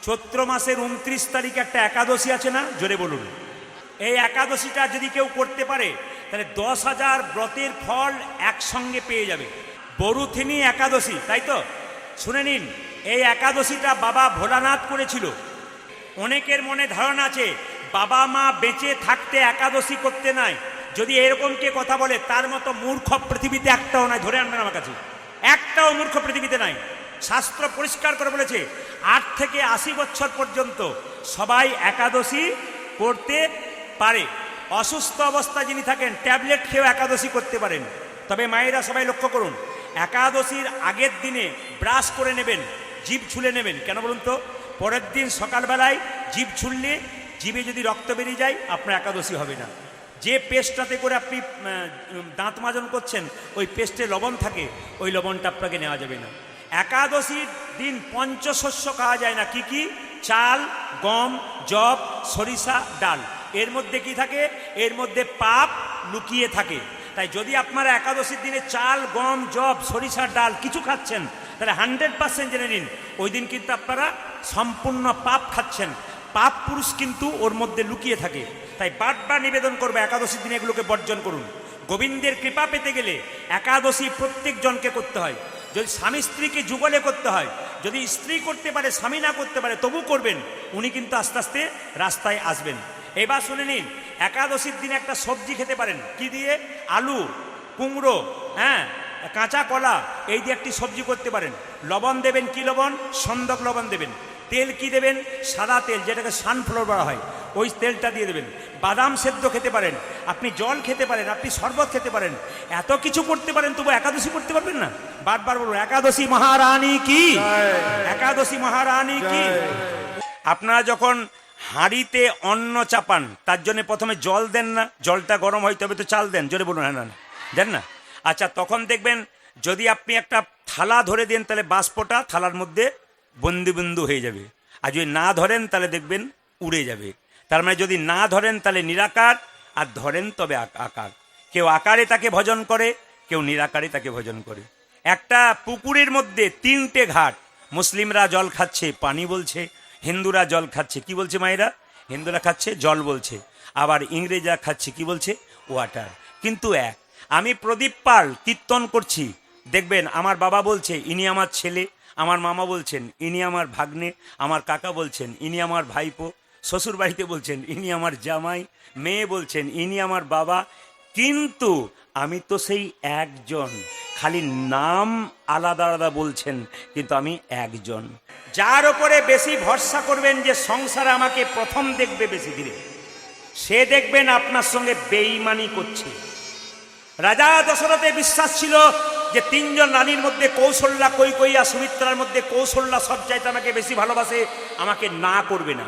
চৈত্র মাসের 29 তারিখে একটা একাদশী আছে না, জোরে বলুন। এই একাদশীটা যদি কেউ করতে পারে তাহলে 10,000 ব্রতের ফল একসঙ্গে পেয়ে যাবে। বরুথিনী একাদশী, তাই তো? শুনে নিন, এই একাদশীটা বাবা ভোলানাথ করেছিল। অনেকের মনে ধারণা আছে বাবা মা বেঁচে থাকতে একাদশী করতে নাই। যদি এরকম কে কথা বলে তার মতো মূর্খ পৃথিবীতে একটাও নাই, ধরে আনবেন আমার কাছে, একটাও মূর্খ পৃথিবীতে নাই। শাস্ত্র পরিষ্কার করে বলেছে 8 থেকে 80 বছর পর্যন্ত সবাই একাদশী করতে পারে। অসুস্থ অবস্থায় যিনি থাকেন ট্যাবলেট খেয়েও একাদশী করতে পারেন। তবে মায়েরা সবাই লক্ষ্য করুন, একাদশীর আগের দিনে ব্রাশ করে নেবেন, জিভ ছুলে নেবেন। কেন বলুন তো? পরের দিন সকালবেলায় জিভ ছুললে জিভে যদি রক্ত বেরিয়ে যায় আপনার একাদশী হবে না। যে পেস্টটাতে করে আপনি দাঁত মাজন করছেন ওই পেস্টে লবণ থাকে, ওই লবণটা আপনাকে নেওয়া যাবে না। একাদশীর দিন পঞ্চশস্য খাওয়া যায় না। কি কি? চাল, গম, যব, সরিষা, ডাল। এর মধ্যে কি থাকে? এর মধ্যে পাপ লুকিয়ে থাকে। তাই যদি আপনারা একাদশীর দিনে চাল, গম, যব, সরিষার ডাল কিছু খাচ্ছেন তাহলে 100% জেনে নিন ওই দিন কিন্তু আপনারা সম্পূর্ণ পাপ খাচ্ছেন। পাপ পুরুষ কিন্তু ওর মধ্যে লুকিয়ে থাকে। তাই বারবার নিবেদন করবে একাদশীর দিনে এগুলোকে বর্জন করুন। গোবিন্দের কৃপা পেতে গেলে একাদশী প্রত্যেক জনকে করতে হয়। যদি স্বামী স্ত্রীকে যুগলে করতে হয়, যদি স্ত্রী করতে পারে স্বামী না করতে পারে তবু করবেন, উনি কিন্তু আস্তে আস্তে রাস্তায় আসবেন। এবার শুনে নিন, একাদশীর দিনে একটা সবজি খেতে পারেন। কি দিয়ে? আলু, কুমড়ো, হ্যাঁ, কাঁচা কলা, এই দিয়ে একটি সবজি করতে পারেন। লবণ দেবেন, কি লবণ? সন্দক লবণ দেবেন। তেল কি দেবেন? সাদা তেল, যেটাকে সানফ্লাওয়ার বলা হয়, ওই তেলটা দিয়ে দেবেন। বাদাম সেদ্ধ খেতে পারেন, আপনি জল খেতে পারেন, আপনি শরবত খেতে পারেন, এত কিছু করতে পারেন, তবু একাদশী করতে পারবেন না? বারবার বলুন একাদশী মহারানী কি, একাদশী মহারানী কি। আপনারা যখন হাঁড়িতে অন্ন চাপান তার জন্য প্রথমে জল দেন না? জলটা গরম হয় তবে তো চাল দেন, জোরে বলুন। হ্যাঁ, না দেন না? আচ্ছা, তখন দেখবেন যদি আপনি একটা থালা ধরে দেন তাহলে বাষ্পটা থালার মধ্যে বন্দু বন্দু হয়ে যাবে, আর যদি না ধরেন তাহলে দেখবেন উড়ে যাবে। তার মানে যদি না ধরেন তাহলে নিরাকার, আর ধরেন তবে আকার। কেউ আকারে তাকে ভজন করে, কেউ নিরাকারে তাকে ভজন করে। একটা পুকুরের মধ্যে 3টে ঘাট, মুসলিমরা জল খাচ্ছে পানি বলছে, হিন্দুরা জল খাচ্ছে কি বলছে মায়েরা? হিন্দুরা খাচ্ছে জল বলছে, আবার ইংরেজরা খাচ্ছে কি বলছে? ওয়াটার। কিন্তু এক। আমি প্রদীপ পাল কীর্তন করছি, দেখবেন আমার বাবা বলছে ইনি আমার ছেলে, আমার মামা বলছেন ইনি আমার ভাগ্নে, আমার কাকা বলছেন ইনি আমার ভাইপো, শ্বশুর বাড়িতে বলছেন ইনি আমার জামাই, মেয়ে বলছেন ইনি আমার বাবা। কিন্তু আমি তো সেই একজন, খালি নাম আলাদা আলাদা বলছেন, কিন্তু আমি একজন। যার ওপরে বেশি ভরসা করবেন যে সংসারে আমাকে প্রথম দেখবে বেশি দিনে, সে দেখবেন আপনার সঙ্গে বেঈমানি করছে। রাজা দশরথের বিশ্বাস ছিল যে 3 জন রানীর মধ্যে কৌশল্যা, কৈকেয়ী আর সুমিত্রার মধ্যে কৌশল্যা সব চাইতে আমাকে বেশি ভালোবাসে, আমাকে না করবে না।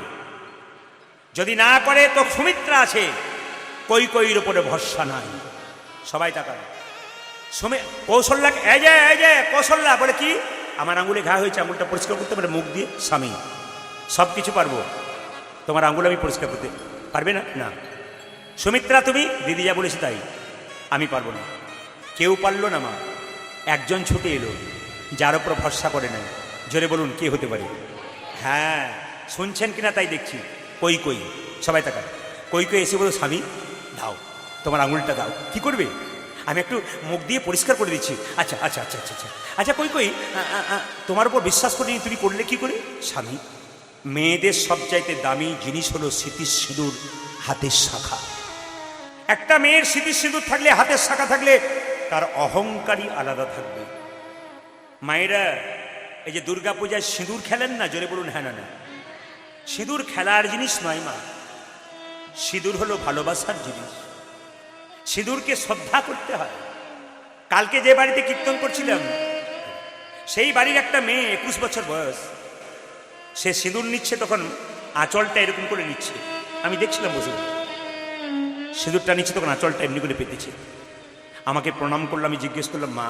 যদি না করে তো সুমিত্রা আছে, কৈকেয়ীর উপরে ভরসা নাই। সবাই তাকান, কৌশল্যা, এই যে কৌশল্যা বলে কি? আমার আঙুলে ঘা হয়েছে, আঙুলটা পরিষ্কার করতে পারে মুখ দিয়ে? স্বামী, সব কিছু পারবো, তোমার আঙুল আমি পরিষ্কার করতে পারবে না? না। সুমিত্রা তুমি? দিদি যা বলেছি তাই, আমি পারবো না। কেউ পারলো না মা, একজন ছুটে এলো যার উপর ভরসা করে নাই। জোরে বলুন কে হতে পারে? হ্যাঁ, শুনছেন কিনা তাই দেখছি। কৈকেয়ী। সবাই তাকান। কৈকেয়ী এসে বলো স্বামী দাও, তোমার আঙুলটা দাও। কি করবে? আমি একটু মুখ দিয়ে পরিষ্কার করে দিচ্ছি। আচ্ছা আচ্ছা আচ্ছা আচ্ছা আচ্ছা আচ্ছা কৈকেয়ী, তোমার উপর বিশ্বাস করিনি, তুমি করলে কি করে? স্বামী, মেয়েদের সবচাইতে দামি জিনিস হলো স্মৃতির সিঁদুর, হাতের শাখা। একটা মেয়ের স্মৃতির সিঁদুর থাকলে, হাতের শাখা থাকলে তার অহংকারী আলাদা থাকবে। মায়েরা এই যে দুর্গা পূজায় সিঁদুর খেলেন না, জোরে বলুন হ্যাঁ না না? সিঁদুর খেলার জিনিস নয় মা, সিঁদুর হলো ভালোবাসার জিনিস। সিঁদুরকে শ্রদ্ধা করতে হয়। কালকে যে বাড়িতে কীর্তন করছিলাম, সেই বাড়ির একটা মেয়ে 21 বছর বয়স, সে সিঁদুর নিচ্ছে, তখন আঁচলটা এরকম করে নিচ্ছে, আমি দেখছিলাম বসে। সিঁদুরটা নিচ্ছে তখন আঁচলটা এমনি করে পেতেছে। আমাকে প্রণাম করলো, আমি জিজ্ঞেস করলাম মা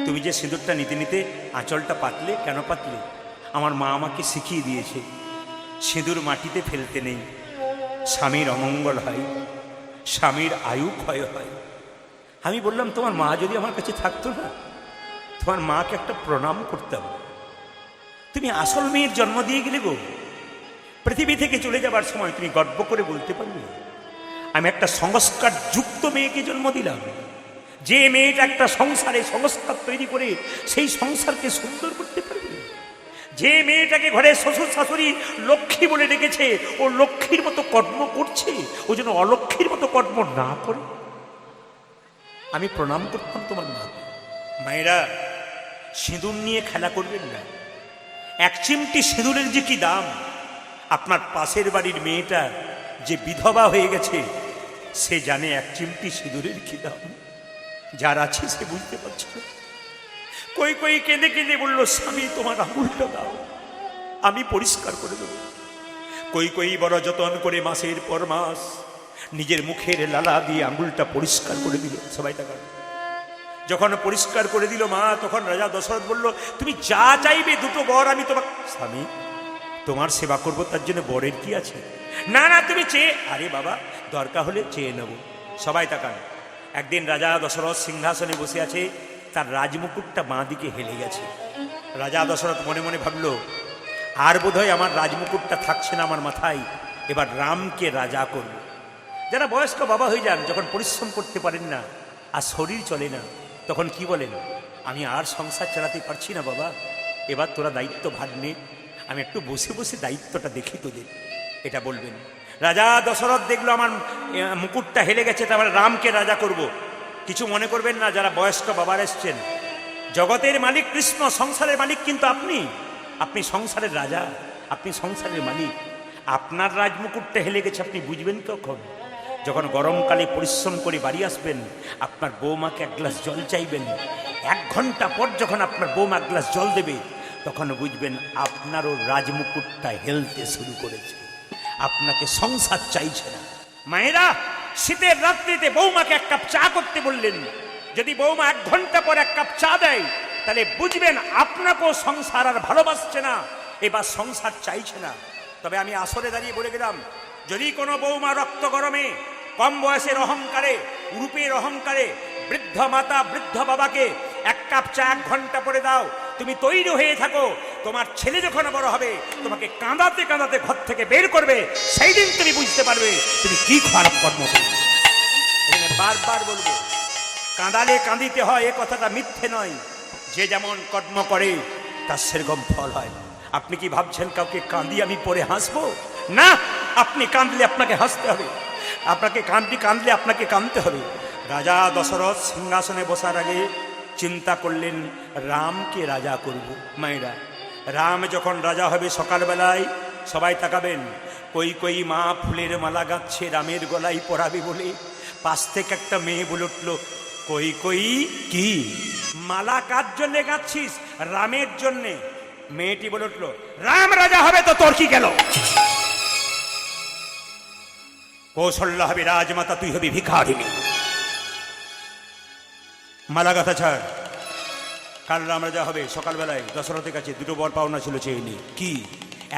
তুমি যে সিঁদুরটা নিতে নিতে আঁচলটা পাতলে, কেন পাতলে? আমার মা আমাকে শিখিয়ে দিয়েছে সিঁদুর মাটিতে ফেলতে নেই, স্বামীর অমঙ্গল হয়, স্বামীর আয়ু ক্ষয় হয়। আমি বললাম তোমার মা যদি আমার কাছে থাকতো না, তোমার মাকে একটা প্রণাম করতাম। তুমি আসল মেয়ের জন্ম দিয়ে গেলে গো। পৃথিবী থেকে চলে যাবার সময় তুমি গর্ব করে বলতে পারবে, আমি একটা সংস্কার যুক্ত মেয়েকে জন্ম দিলাম। যে মেয়েটা একটা সংসারে সংস্কার তৈরি করে সেই সংসারকে সুন্দর করতে পারবে। যে মেয়েটাকে ঘরে শ্বশুর শাশুড়ি লক্ষ্মী বলে ডেকেছে, ও লক্ষ্মীর মতো কর্ম করছে, ও যেন অলক্ষ্মীর মতো কর্ম না করে। আমি প্রণাম করতাম তোমার মা। মায়েরা, সিঁদুর নিয়ে খেলা করবেন না। এক চিমটি সিঁদুরের যে কি দাম। আপনার পাশের বাড়ির মেয়েটা যে বিধবা হয়ে গেছে, সে জানে এক চিমটি সিঁদুরের কি দাম। যার আছে সে বুঝতে পারছে না। কই কই কেঁদে কেঁদে বলল, স্বামী তোমার আঙুলটা দাও, আমি পরিষ্কার করে দেব। কই কই বড় যতন করে মাসের পর মাস নিজের মুখের লালা দিয়ে আঙুলটা পরিষ্কার করে দিল। সবাই টাকা যখন পরিষ্কার করে দিল মা, তখন রাজা দশরথ বলল, তুমি যা চাইবে দুটো বর আমি তোমার। স্বামী, তোমার সেবা করব, তার জন্য বরের কি আছে? না না, তুমি চেয়ে। আরে বাবা, দরকার হলে চেয়ে নেব। সবাই তাকান। একদিন রাজা দশরথ সিংহাসনে বসে আছে, তার রাজমুকুটটা বাঁ দিকে হেলে গেছে। রাজা দশরথ মনে মনে ভাবল, আর বোধহয় আমার রাজমুকুটটা থাকছে না আমার মাথায়, এবার রামকে রাজা করব। যারা বয়স্ক বাবা হয়ে যান, যখন পরিশ্রম করতে পারেন না আর শরীর চলে না, তখন কি বলেন, আমি আর সংসার চালাতে পারছি না বাবা, এবার তোরা দায়িত্ব ভাগ নে, আমি একটু বসে বসে দায়িত্বটা দেখি তোদের, এটা বলবেন। রাজা দশরথ দেখলো আমার মুকুটটা হেলে গেছে, তারপরে রামকে রাজা করব। কিছু মনে করবেন না যারা বয়স্ক বাবার এসছেন। জগতের মালিক কৃষ্ণ, সংসারের মালিক কিন্তু আপনি। আপনি সংসারের রাজা, আপনি সংসারের মালিক। আপনার রাজমুকুটটা হেলে গেছে, আপনি বুঝবেন কখন? যখন গরমকালে পরিশ্রম করে বাড়ি আসবেন, আপনার বৌমাকে এক গ্লাস জল চাইবেন। 1 ঘন্টা পর যখন আপনার বৌমা এক গ্লাস জল দেবে, তখন বুঝবেন আপনারও রাজমুকুটটা হেলতে শুরু করেছে, আপনাকে সংসার চাইছে না। মায়েরা, শীতের রাত্রিতে বৌমাকে 1 কাপ চা করতে বললেন। যদি বৌমা 1 ঘন্টা পর 1 কাপ চা দেয়, তাহলে বুঝবেন আপনাকেও সংসার আর ভালোবাসছে না, এবার সংসার চাইছে না। তবে আমি আসরে দাঁড়িয়ে বলে গেলাম, যদি কোনো বৌমা রক্ত গরমে, কম বয়সের অহংকারে, রূপের অহংকারে বৃদ্ধ মাতা বৃদ্ধ বাবাকে 1 কাপ চা 1 ঘন্টা পরে দাও, তুমি তৈরি হয়ে থাকো, তোমার ছেলে যখন বড় হবে তোমাকে কাঁদাতে কাঁদাতে ঘর থেকে বের করবে, সেই দিন তুমি বুঝতে পারবে তুমি কি খারাপ কর্ম করবে। এখানে বারবার বলবো, কাঁদালে কাঁদিতে হয়, এ কথাটা মিথ্যে নয়। যে যেমন কর্ম করে তার সেরকম ফল হয়। আপনি কি ভাবছেন কাউকে কাঁদিয়ে আমি পরে হাসবো? না, আপনি কাঁদলে আপনাকে হাসতে হবে, আপনাকে কাঁদলে আপনাকে কাঁদতে হবে। রাজা দশরথ সিংহাসনে বসার আগে চিন্তা করলেন, রামকে রাজা করব। মায়েরা, রাম যখন রাজা হবে সকালবেলায়, সবাই তাকাবেন, কই কই মা ফুলের মালা গাচ্ছে রামের গলায় পরাবে বলে, পাশ থেকে একটা মেয়ে বলে উঠল, কই কই কি মালা কার জন্য গাচ্ছিস? রামের জন্যে। মেয়েটি বলে উঠল, রাম রাজা হবে তো তোর কি গেল? কৌশল্যা হবে রাজমাতা, তুই হবি ভিখারিণী। মালা গাথা ছাড়। কাল রাম রাজা হবে সকালবেলায় দশরথের কাছে 2টো বর পাওনা ছিল, চেয়ে নি। কি?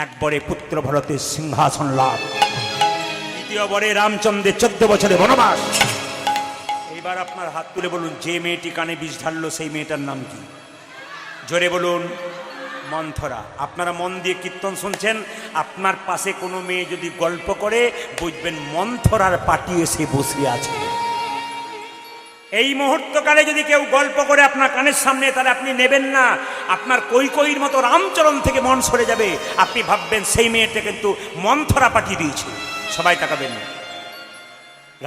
1 বরে পুত্র ভরতের সিংহাসন লাভ, 2য় বরে রামচন্দ্রের 14 বছরের বনবাস। এইবার আপনার হাত তুলে বলুন, যে মেয়েটি কানে বিষ ঢাললো সেই মেয়েটার নাম কি? জোরে বলুন। মন্থরা। আপনারা মন দিয়ে কীর্তন শুনছেন, আপনার পাশে কোনো মেয়ে যদি গল্প করে, বুঝবেন মন্থরার পাটি এসে বসে আছে। এই মুহূর্তকালে যদি কেউ গল্প করে আপনার কানের সামনে, তাহলে আপনি নেবেন না, আপনার কই কইর মতো রামচরণ থেকে মন সরে যাবে। আপনি ভাববেন সেই মেয়েটা কিন্তু মন্থরা পাঠিয়ে দিয়েছে। সবাই তাকাবেন।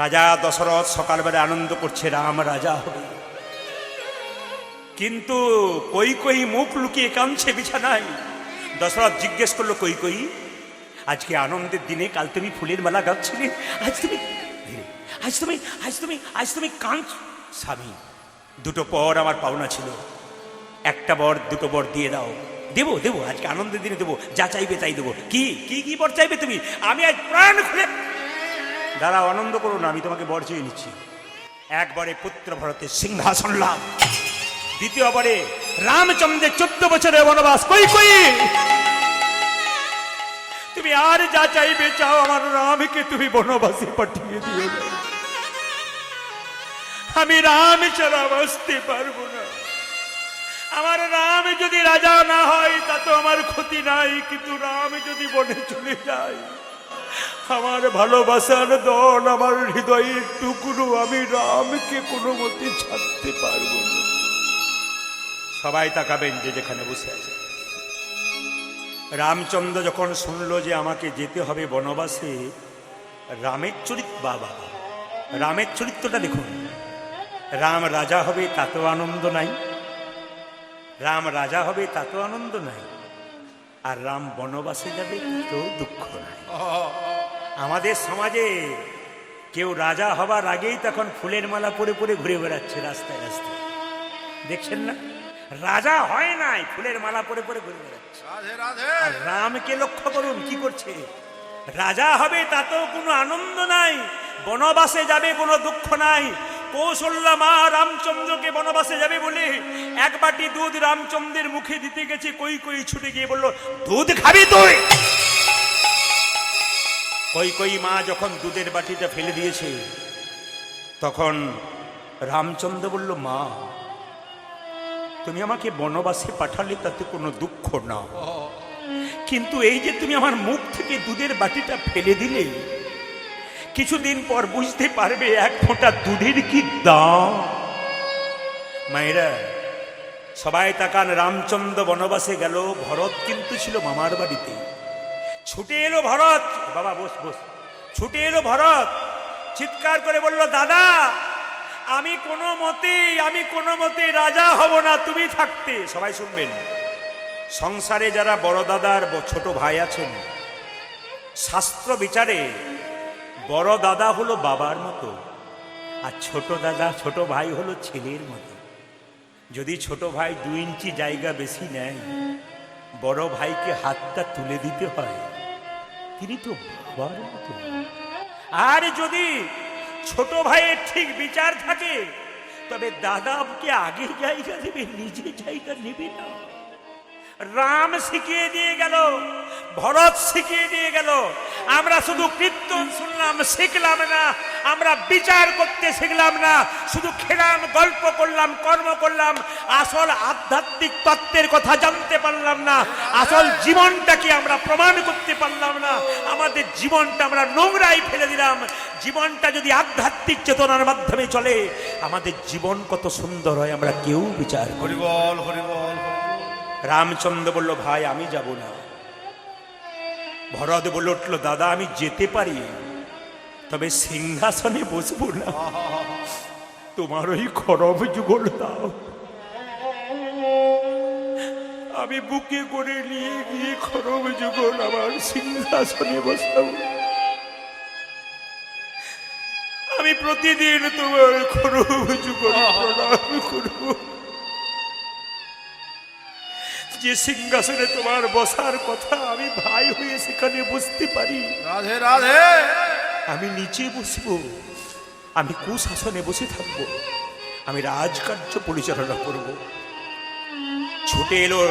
রাজা দশরথ সকালবেলা আনন্দ করছে, রাম রাজা হবে। কিন্তু কই কই মুখ লুকিয়ে কাঁদছে বিছানায়। দশরথ জিজ্ঞেস করলো, কই কই, আজকে আনন্দের দিনে, কাল তুমি ফুলের মালা গাচ্ছিলে, আজ তুমি কাঁদছ। স্বামী, 2টো বর আমার পাওনা ছিল, একটা বর 2টো বর দিয়ে দাও। দেবো দেবো, আজকে আনন্দের দিনে দেবো, যা চাইবে তাই দেবো। কি কি কি বর চাইবে তুমি? আমি আজ প্রাণ খুলে। দাঁড়াও, আনন্দ করো না, আমি তোমাকে বর চেয়ে নিচ্ছি। 1 বরে পুত্র ভরতের সিংহাসন লাভ, 2য় বরে রামচন্দ্রের 14 বছরের বনবাস। কই কই, তুমি আর যা চাইবে চাও, আমার রামকে তুমি বনবাসে পাঠিয়ে দিও। আমি রাম ছাড়া বাঁচতে পারবো না, আমার রাম যদি রাজা না হয় তাতে আমার ক্ষতি নাই, কিন্তু রাম যদি বনে চলে যায়, আমার ভালোবাসার দল, আমার হৃদয়ের টুকরো, আমি রামকে কোনো মতে ছাড়তে পারবো না। সবাই তাকাবেন যে যেখানে বসে আছে। রামচন্দ্র যখন শুনলো যে আমাকে যেতে হবে বনবাসে, রামের চরিত্র, বাবা রামের চরিত্রটা দেখুন। রাম রাজা হবে তাতেও আনন্দ নাই, রাম রাজা হবে তাতেও আনন্দ নাই, আর রাম বনবাসে যাবে তাতেও দুঃখ নাই। আমাদের সমাজে কেউ রাজা হবার আগেই তখন ফুলের মালা পরে পরে ঘুরে বেড়াচ্ছে রাস্তায় রাস্তায়, দেখছেন না? রাজা হয় নাই, ফুলের মালা পরে পরে ঘুরে বেড়াচ্ছে। আর রামকে লক্ষ্য করুন কি করছে। রাজা হবে তাতেও কোনো আনন্দ নাই, বনবাসে যাবে কোনো দুঃখ নাই। কৌশল্যা মা রামচন্দ্রকে বনবাসে যাবে বলে এক বাটি দুধ রামচন্দ্রের মুখে দিতে গেছে, কই কই ছুটে গিয়ে বলল, দুধ খাবি তুই? কই কই মা যখন দুধের বাটিটা ফেলে দিয়েছে, তখন রামচন্দ্র বলল, মা তুমি আমাকে বনবাসে পাঠালে তাতে কোনো দুঃখ না, কিন্তু এই যে তুমি আমার মুখ থেকে দুধের বাটিটা ফেলে দিলে, কিছুদিন পর বুঝতে পারবে এক ফোঁটা দুধের কি দাম। মায়েরা সবাই তাকান, রামচন্দ্র বনবাসে গেল, ভরত কিন্তু ছিল মামার বাড়িতে। ছুটে এলো ভরত, বাবা বস বস। ছুটে এলো ভরত, চিৎকার করে বলল, দাদা আমি কোনো মতে রাজা হব না, তুমি থাকতে। সবাই শুনবেন, সংসারে যারা বড় দাদার ছোট ভাই আছেন, শাস্ত্র বিচারে বড় দাদা হলো বাবার মতো, আর ছোট দাদা ছোট ভাই হলো ছেলের মতো। যদি ছোট ভাই 2 ইঞ্চি জায়গা বেশি নেয়, বড় ভাইকে হাতটা তুলে দিতে হয়, তিনি তো বাবার মতো। আর যদি ছোট ভাইয়ের ঠিক বিচার থাকে, তবে দাদাকে আগে জায়গা দেবে, নিজে জায়গা নেবে না। রাম শিখিয়ে দিয়ে গেল, ভরত শিখিয়ে দিয়ে গেল। আমরা শুধু কীর্তন শুনলাম, শিখলাম না, আমরা বিচার করতে শিখলাম না, শুধু খেলাম, গল্প করলাম, কর্ম করলাম, আসল আধ্যাত্মিক তত্ত্বের কথা জানতে পারলাম না, আসল জীবনটাকে আমরা প্রমাণ করতে পারলাম না। আমাদের জীবনটা আমরা নোংরাই ফেলে দিলাম। জীবনটা যদি আধ্যাত্মিক চেতনার মাধ্যমে চলে, আমাদের জীবন কত সুন্দর হয় আমরা কেউ বিচার করি। হরিবল হরিবল। রামচন্দ্র বলল, ভাই আমি যাব না। ভরত বলে উঠল, দাদা আমি যেতে পারি, তবে সিংহাসনে বসবো না, তোমার ওই খড়ম যুগল দাও, আমি বুকে করে নিয়ে গিয়ে খড়ম যুগল আমার সিংহাসনে বসাবো। আমি প্রতিদিন তোমার খড়ম যুগল প্রণাম করব। যে সিংহাসনে তোমার বসার কথা, আমি ভাই হয়ে সেখানে বসতে পারি। রাধে রাধে। আমি নিচে বসবো, আমি কুশাসনে বসে থাকবো, আমি রাজকার্য পরিচালনা করব। ছুটে এলো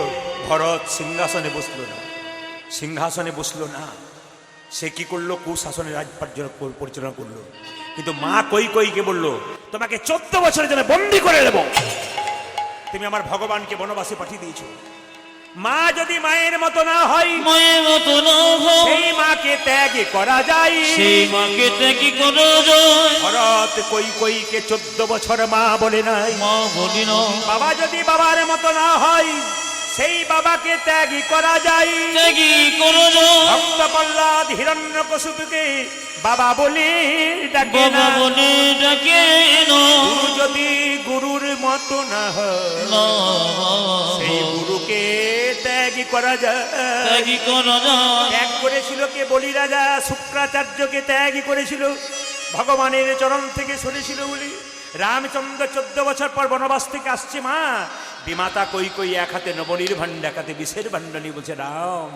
ভরত, সিংহাসনে বসলো না, সিংহাসনে বসলো না, সে কি করলো, কুশাসনে রাজকার্য পরিচালনা করলো। কিন্তু মা কই কইকে বললো, তোমাকে 14 বছরের জন্য বন্দী করে দেব, তুমি আমার ভগবানকে বনবাসে পাঠিয়ে দিয়েছো। মা যদি মায়ের মতো না হয়, মায়ের মতো না হয়, সেই মাকে ত্যাগ করা যায়, সেই মাকে ত্যাগ করা যায়। ভরত কই কইকে 14 বছর মা বলে নাই, মা বলি না। বাবা যদি বাবার মতো না হয়, সেই বাবাকে ত্যাগ করা যায়, ত্যাগ করা যায়। ভক্ত প্রহ্লাদ হিরণ্যকশিপুকে বাবা বলে ডাকে না, বাবা বলে ডাকে না। গুরু যদি গুরুর মতো না হয়, সেই গুরুকে ত্যাগ করা যায়, ত্যাগ করা যায়। ত্যাগ করেছিল কে? বলি রাজা শুক্রাচার্যকে ত্যাগ করেছিল, ভগবানের চরণ থেকে সরেছিল বলে। রামচন্দ্র 14 বছর পর বনবাস থেকে আসছে, মা বিমাতা কই কই এক হাতে নবনীর ভাণ্ড, এক হাতে বিষের ভাণ্ড নিয়ে বলছে, রাম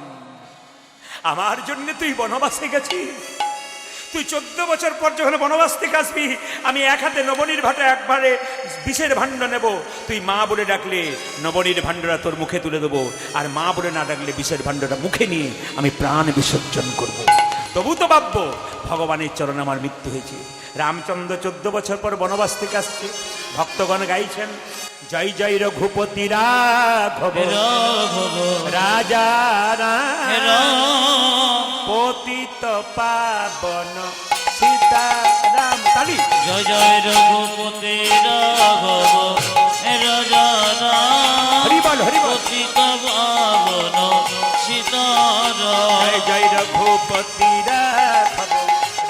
আমার জন্য তুই বনবাসে গেছিস, তুই 14 বছর পর যখন বনবাস থেকে আসবি, আমি এক হাতে নবনীর ভাটা একবারে বিষের ভাণ্ড নেব, তুই মা বলে ডাকলে নবনীর ভাণ্ডটা তোর মুখে তুলে দেবো, আর মা বলে না ডাকলে বিষের ভাণ্ডটা মুখে নিয়ে আমি প্রাণ বিসর্জন করব। তবু তো ভাববো ভগবানের চরণে আমার মৃত্যু হয়েছে। রামচন্দ্র 14 বছর পর বনবাস থেকে আসছে, ভক্তগণ গাইছেন, জয় জয় রঘুপতি রাঘব রাঘব রাজা রাম রাম পতিত পাবন সীতারাম। তালি। জয় জয় রঘুপতি রাঘব রাজা রাম হরিবল হরিবল। পতিত পাবন সীতারাম। জয় জয় রঘুপতি রাঘব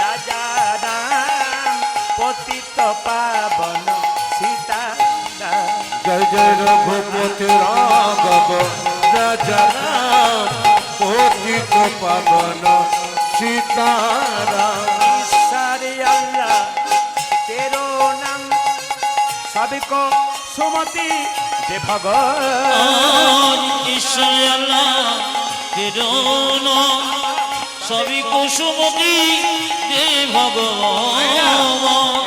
রাজা রাম পতিত পাবন সীতারাম। জয় জয় রঘুপতি রাঘব রাজা রাম পতিত পাবন সীতারাম। सारे अल्लाह तेरो नाम सबको सुमति दे भगवान। ঈশ্বর আল্লাহ তেরো নাম সবই কুসুমতি দে ভগবান।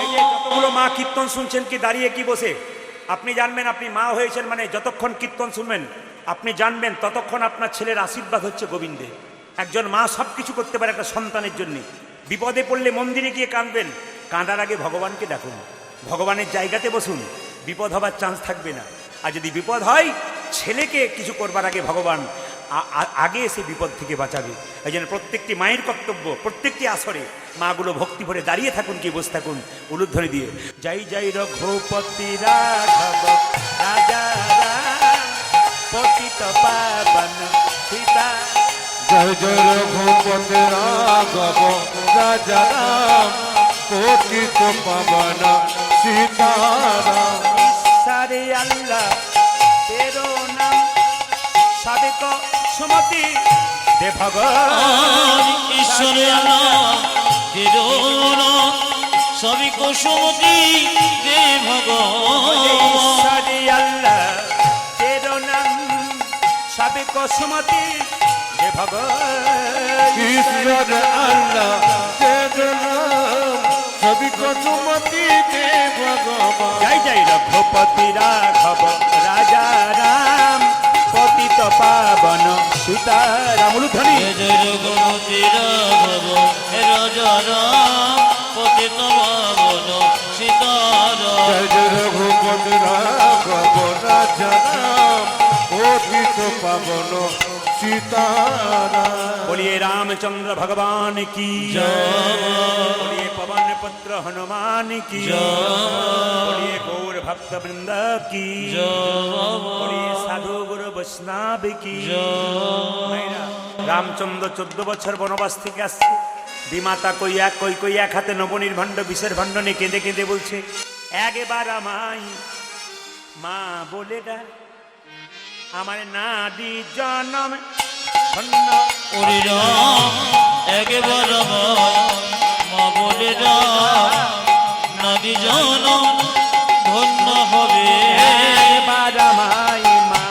এই যে যতগুলো মা কীর্তন শুনছেন কি দাঁড়িয়ে কি বসে, আপনি জানবেন আপনি মা হয়েছেন মানে যতক্ষণ কীর্তন শুনবেন আপনি জানবেন ততক্ষণ আপনার ছেলের আশীর্বাদ হচ্ছে গোবিন্দে। একজন মা সব কিছু করতে পারে একটা সন্তানের জন্য। বিপদে পড়লে মন্দিরে গিয়ে কাঁদবেন, কাঁদার আগে ভগবানকে ডাকুন, ভগবানের জায়গাতে বসুন, বিপদ হবার চান্স থাকবে না। আর যদি বিপদ হয় ছেলেকে কিছু করবার আগে ভগবান আগে এসে বিপদ থেকে বাঁচাবে। এই জন্য প্রত্যেকটি মায়ের কর্তব্য প্রত্যেকটি আসরে মাগুলো ভক্তি ভরে দাঁড়িয়ে থাকুন কি বসে থাকুন উলুধ্বনি দিয়ে। জয় জয় রঘুপতি রাঘব রাজা রাম পতিত পাবন সীতা। জয় জয় রঘুপতি রাঘব রাজা রাম পতিত পাবন সীতারাম। सारे अल्लाह तेरो नाम सबको सुमति दे भगवान। ঈশ্বর আল্লাহ তেরো নাম সবই কুসুমতি দে ভগবান। सारे अल्लाह तेरो नाम सबको सुमति दे भगवान। ঈশ্বর আল্লাহ তেরো নাম সবই কুসুমতি দে ভগবান। जय जय रघुपति राघव राजा राम पतित पावन सीताराम। ध्वनि। জয় জয় রঘুপতি রাঘব রাজা রাম পতিত পাবন সীতারাম। জয় জয় রঘুপতি রাঘব রাজা রাম পতিত পাবন সীতারাম। बोलिए रामचंद्र भगवान की बोलिए पवन पुत्र हनुमान की बोलिए गौर भक्त वृंद की बोलिए साधु गुरु वैष्णव की। ভাইরা, রামচন্দ্র 14 বছর বনবাস থেকে আসছে। বিমাতা কই এক হাতে নবনির্ভাণ্ড বিষের ভাণ্ড নিয়ে কেঁদে কেঁদে বলছে, একবার আমায় মা বলে ডাক, আমার নাদি জনম ধন্য। ওরে রাম একবার আমায় মা বলে ডাক, নাদি জনম ধন্য হবে। একবার আমায় মা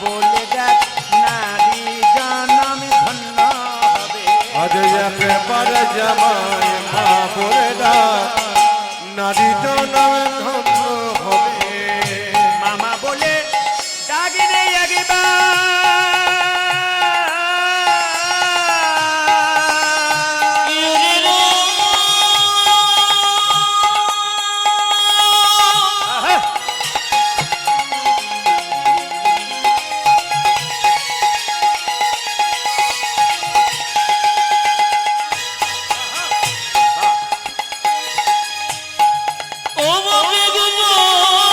বলে ডাক, নারী জনম ধন্য হবে। আজ একেবারে জামায় মা বলে ডাক, নারী জনম ধন্য হবে। মামা বলে ডাকি রে একবার, ওরে রাম আহা! ও বাবা গো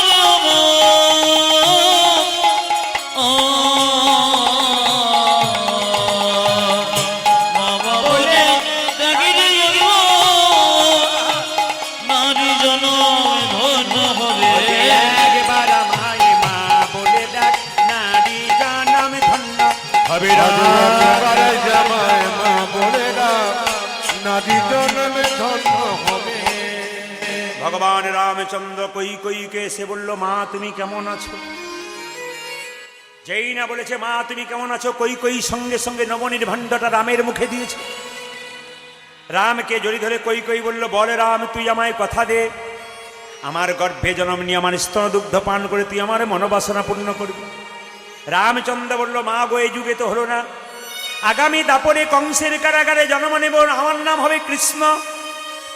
বাবা, ও বাবা বলে ডাকি রে নারী জনম ধন্য হবে। একবার আমায় মা বলে ডাক, নারী জনম ধন্য হবে। আজ একেবারে জামায় মা বলে ডাক, নারী জনম ধন্য হবে। ভগবান রামচন্দ্র কইকে এসে বলল, মা তুমি কেমন আছো? যেই না বলেছে মা তুমি কেমন আছো, কই সঙ্গে সঙ্গে নবনির্ভাণ্ডটা রামের মুখে দিয়েছে। রামকে জড়ি ধরে কই বলল, বলে রাম তুই আমায় কথা দে, আমার গর্ভে জন্ম নিয়ে আমার স্তন দুগ্ধ পান করে তুই আমার মনোবাসনা পূর্ণ করবি। রামচন্দ্র বলল, মা গো এই যুগে তো হলো না, আগামী দাপরে কংসের কারাগারে জন্ম নেব, আমার নাম হবে কৃষ্ণ,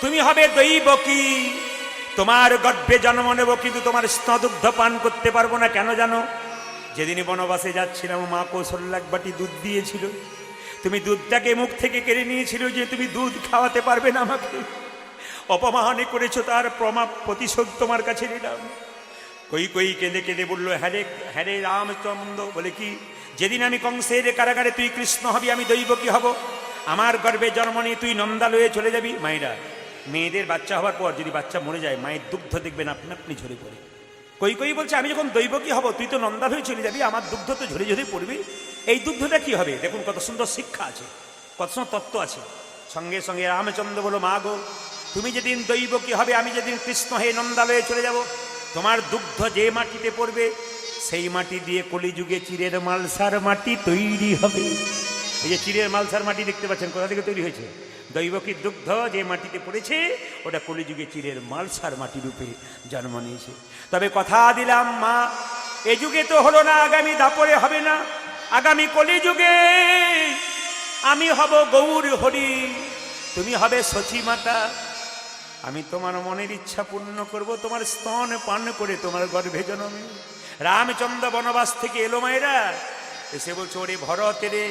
তুমি হবে দৈবকী, তোমার গর্ভে জন্ম নেব, কিন্তু তোমার স্তনদুগ্ধ পান করতে পারবো না। কেন জানো? যেদিন বনবাসে যাচ্ছিলাম মা কৌশল্যা এক বাটি দুধ দিয়েছিল, তুমি দুধটাকে মুখ থেকে কেড়ে নিয়েছিল যে তুমি দুধ খাওয়াতে পারবে না আমাকে। অপমানে করেছো, তার প্রতিশোধ তোমার কাছে নিলাম। কই কই কেঁদে কেঁদে বললো, হ্যাঁ রে রামচন্দ্র। বলে কি? যেদিন আমি কংসের কারাগারে তুই কৃষ্ণ হবি, আমি দৈবকী হব। আমার গর্ভে জন্ম নিয়ে তুই নন্দালয়ে চলে যাবি। মায়েরা, মেয়েদের বাচ্চা হওয়ার পর যদি বাচ্চা মরে যায়, মায়ের দুগ্ধ দেখবেন আপনি আপনি ঝরে পড়ে। কই কই বলছে, আমি যখন দৈবকী হব তুই তো নন্দালয়ে চলে যাবি, আমার দুগ্ধ তো ঝরে ঝরে পড়বি। এই দুগ্ধটা কি হবে? দেখুন কত সুন্দর শিক্ষা আছে, কত সুন্দর তত্ত্ব আছে। সঙ্গে সঙ্গে রামচন্দ্র বলো, মা গো, তুমি যেদিন দৈবকী হবে, আমি যেদিন কৃষ্ণ হয়ে নন্দালয়ে চলে যাব, তোমার দুগ্ধ যে মাটিতে পড়বে, সেই মাটি দিয়ে কলিযুগে চিরের মালসার মাটি তৈরি হবে। এই যে চিরের মালসার মাটি দেখতে পাচ্ছেন, কোথা থেকে তৈরি হয়েছে? দৈবকীর দুগ্ধ যে মাটিতে পড়েছে, ওটা কলিযুগে চিরের মালসার মাটি রূপে জন্ম নিয়েছে। তবে কথা দিলাম মা, এ যুগে তো হলো না, আগামী দাপরে হবে না। আগামী কলিযুগে আমি হব গৌর হরি, তুমি হবে সচী মাতা। আমি তোমার মনের ইচ্ছা পূর্ণ করব, তোমার স্তন পান করে তোমার গর্ভে জন্মে। রামচন্দ্র বনবাস থেকে এলো মায়েরা, এসে বলছে, ওরে ভরত রে,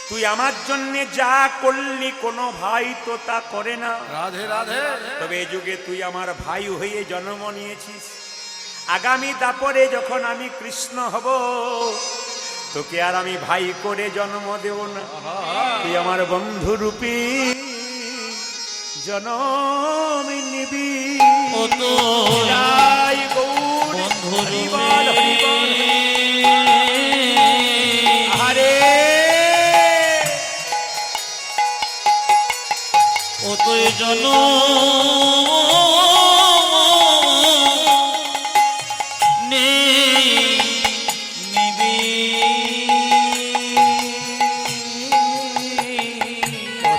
তুই আমার জন্য যা করলি কোনো ভাই তো তা করে না। রাধে রাধে। তবে এ যুগে তুই আমার ভাই হয়ে জন্ম নিয়েছিস। আগামী দাপরে যখন আমি কৃষ্ণ হব, তোকে আর আমি ভাই করে জন্ম দেব না, তুই আমার বন্ধু রূপী জনম নিবি। ও তো জয় গৌর বন্ধু হরি বল, হরি বল। আরে ও তো জন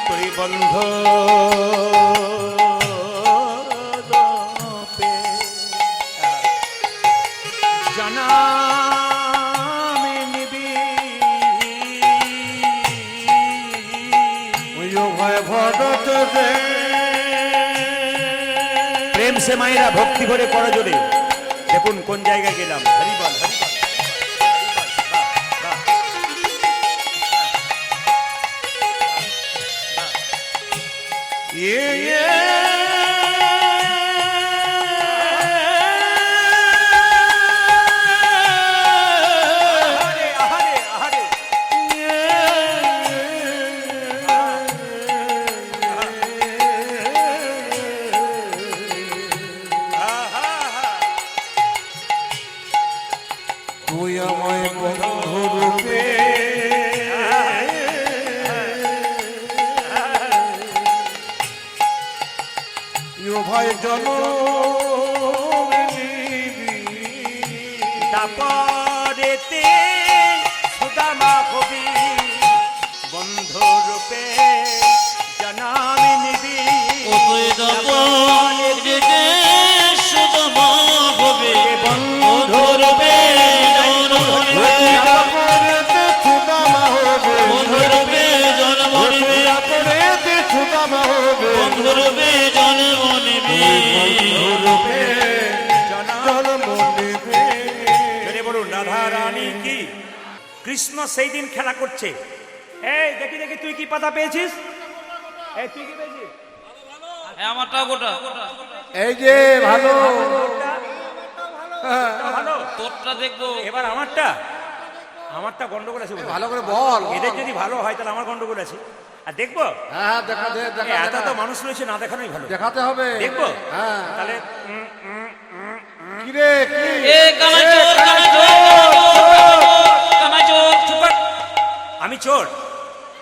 তোর বন্ধ জনমে নিবি। ওইও ভয় ভরত রে। প্রেম সে মায়েরা ভক্তি ভরে করা জোরে। দেখুন কোন জায়গায় গেলাম। হরিবল হরিবল আহারে আহারে আহারে। তুই আমায় বন্ধু রূপে ভাই জন তাপরেতে সুদামা হবি, বন্ধু রূপে জনম নিবি। ও তো দাপরে সুদমা হবে, বন্ধু রূপে জন্ম নিবে। সুদামা হবে, বন্ধু রূপে জন্ম নিবে, সুদামা হবে, বন্ধু রূপে জন্ম নিবে। রূপে জন্ম নিবে। যদি বলুন রাধা রানী কি। কৃষ্ণ সেই দিন খেলা করছে। এই দেখি দেখি তুই কি পাতা পেয়েছিস? এই তুই কি পেয়েছিস? আমারটা গোটা এই যে ভালো ভালো। তোরটা দেখবো। এবার আমারটা গন্ডগোল আছে বোধহয়। ভালো করে বল। এদের যদি ভালো হয় তাহলে আমার গন্ডগোল আছে। আর দেখবো হ্যাঁ দেখা দে, দেখা এত দে তো না। মানুষ রয়েছে, না দেখানোই ভালো। দেখাতে হবে। দেখবো হ্যাঁ তাহলে কি রে কি? এ কামাই চোর, কামাই চোর, কামাই চোর, চুপ কর। আমি চোর।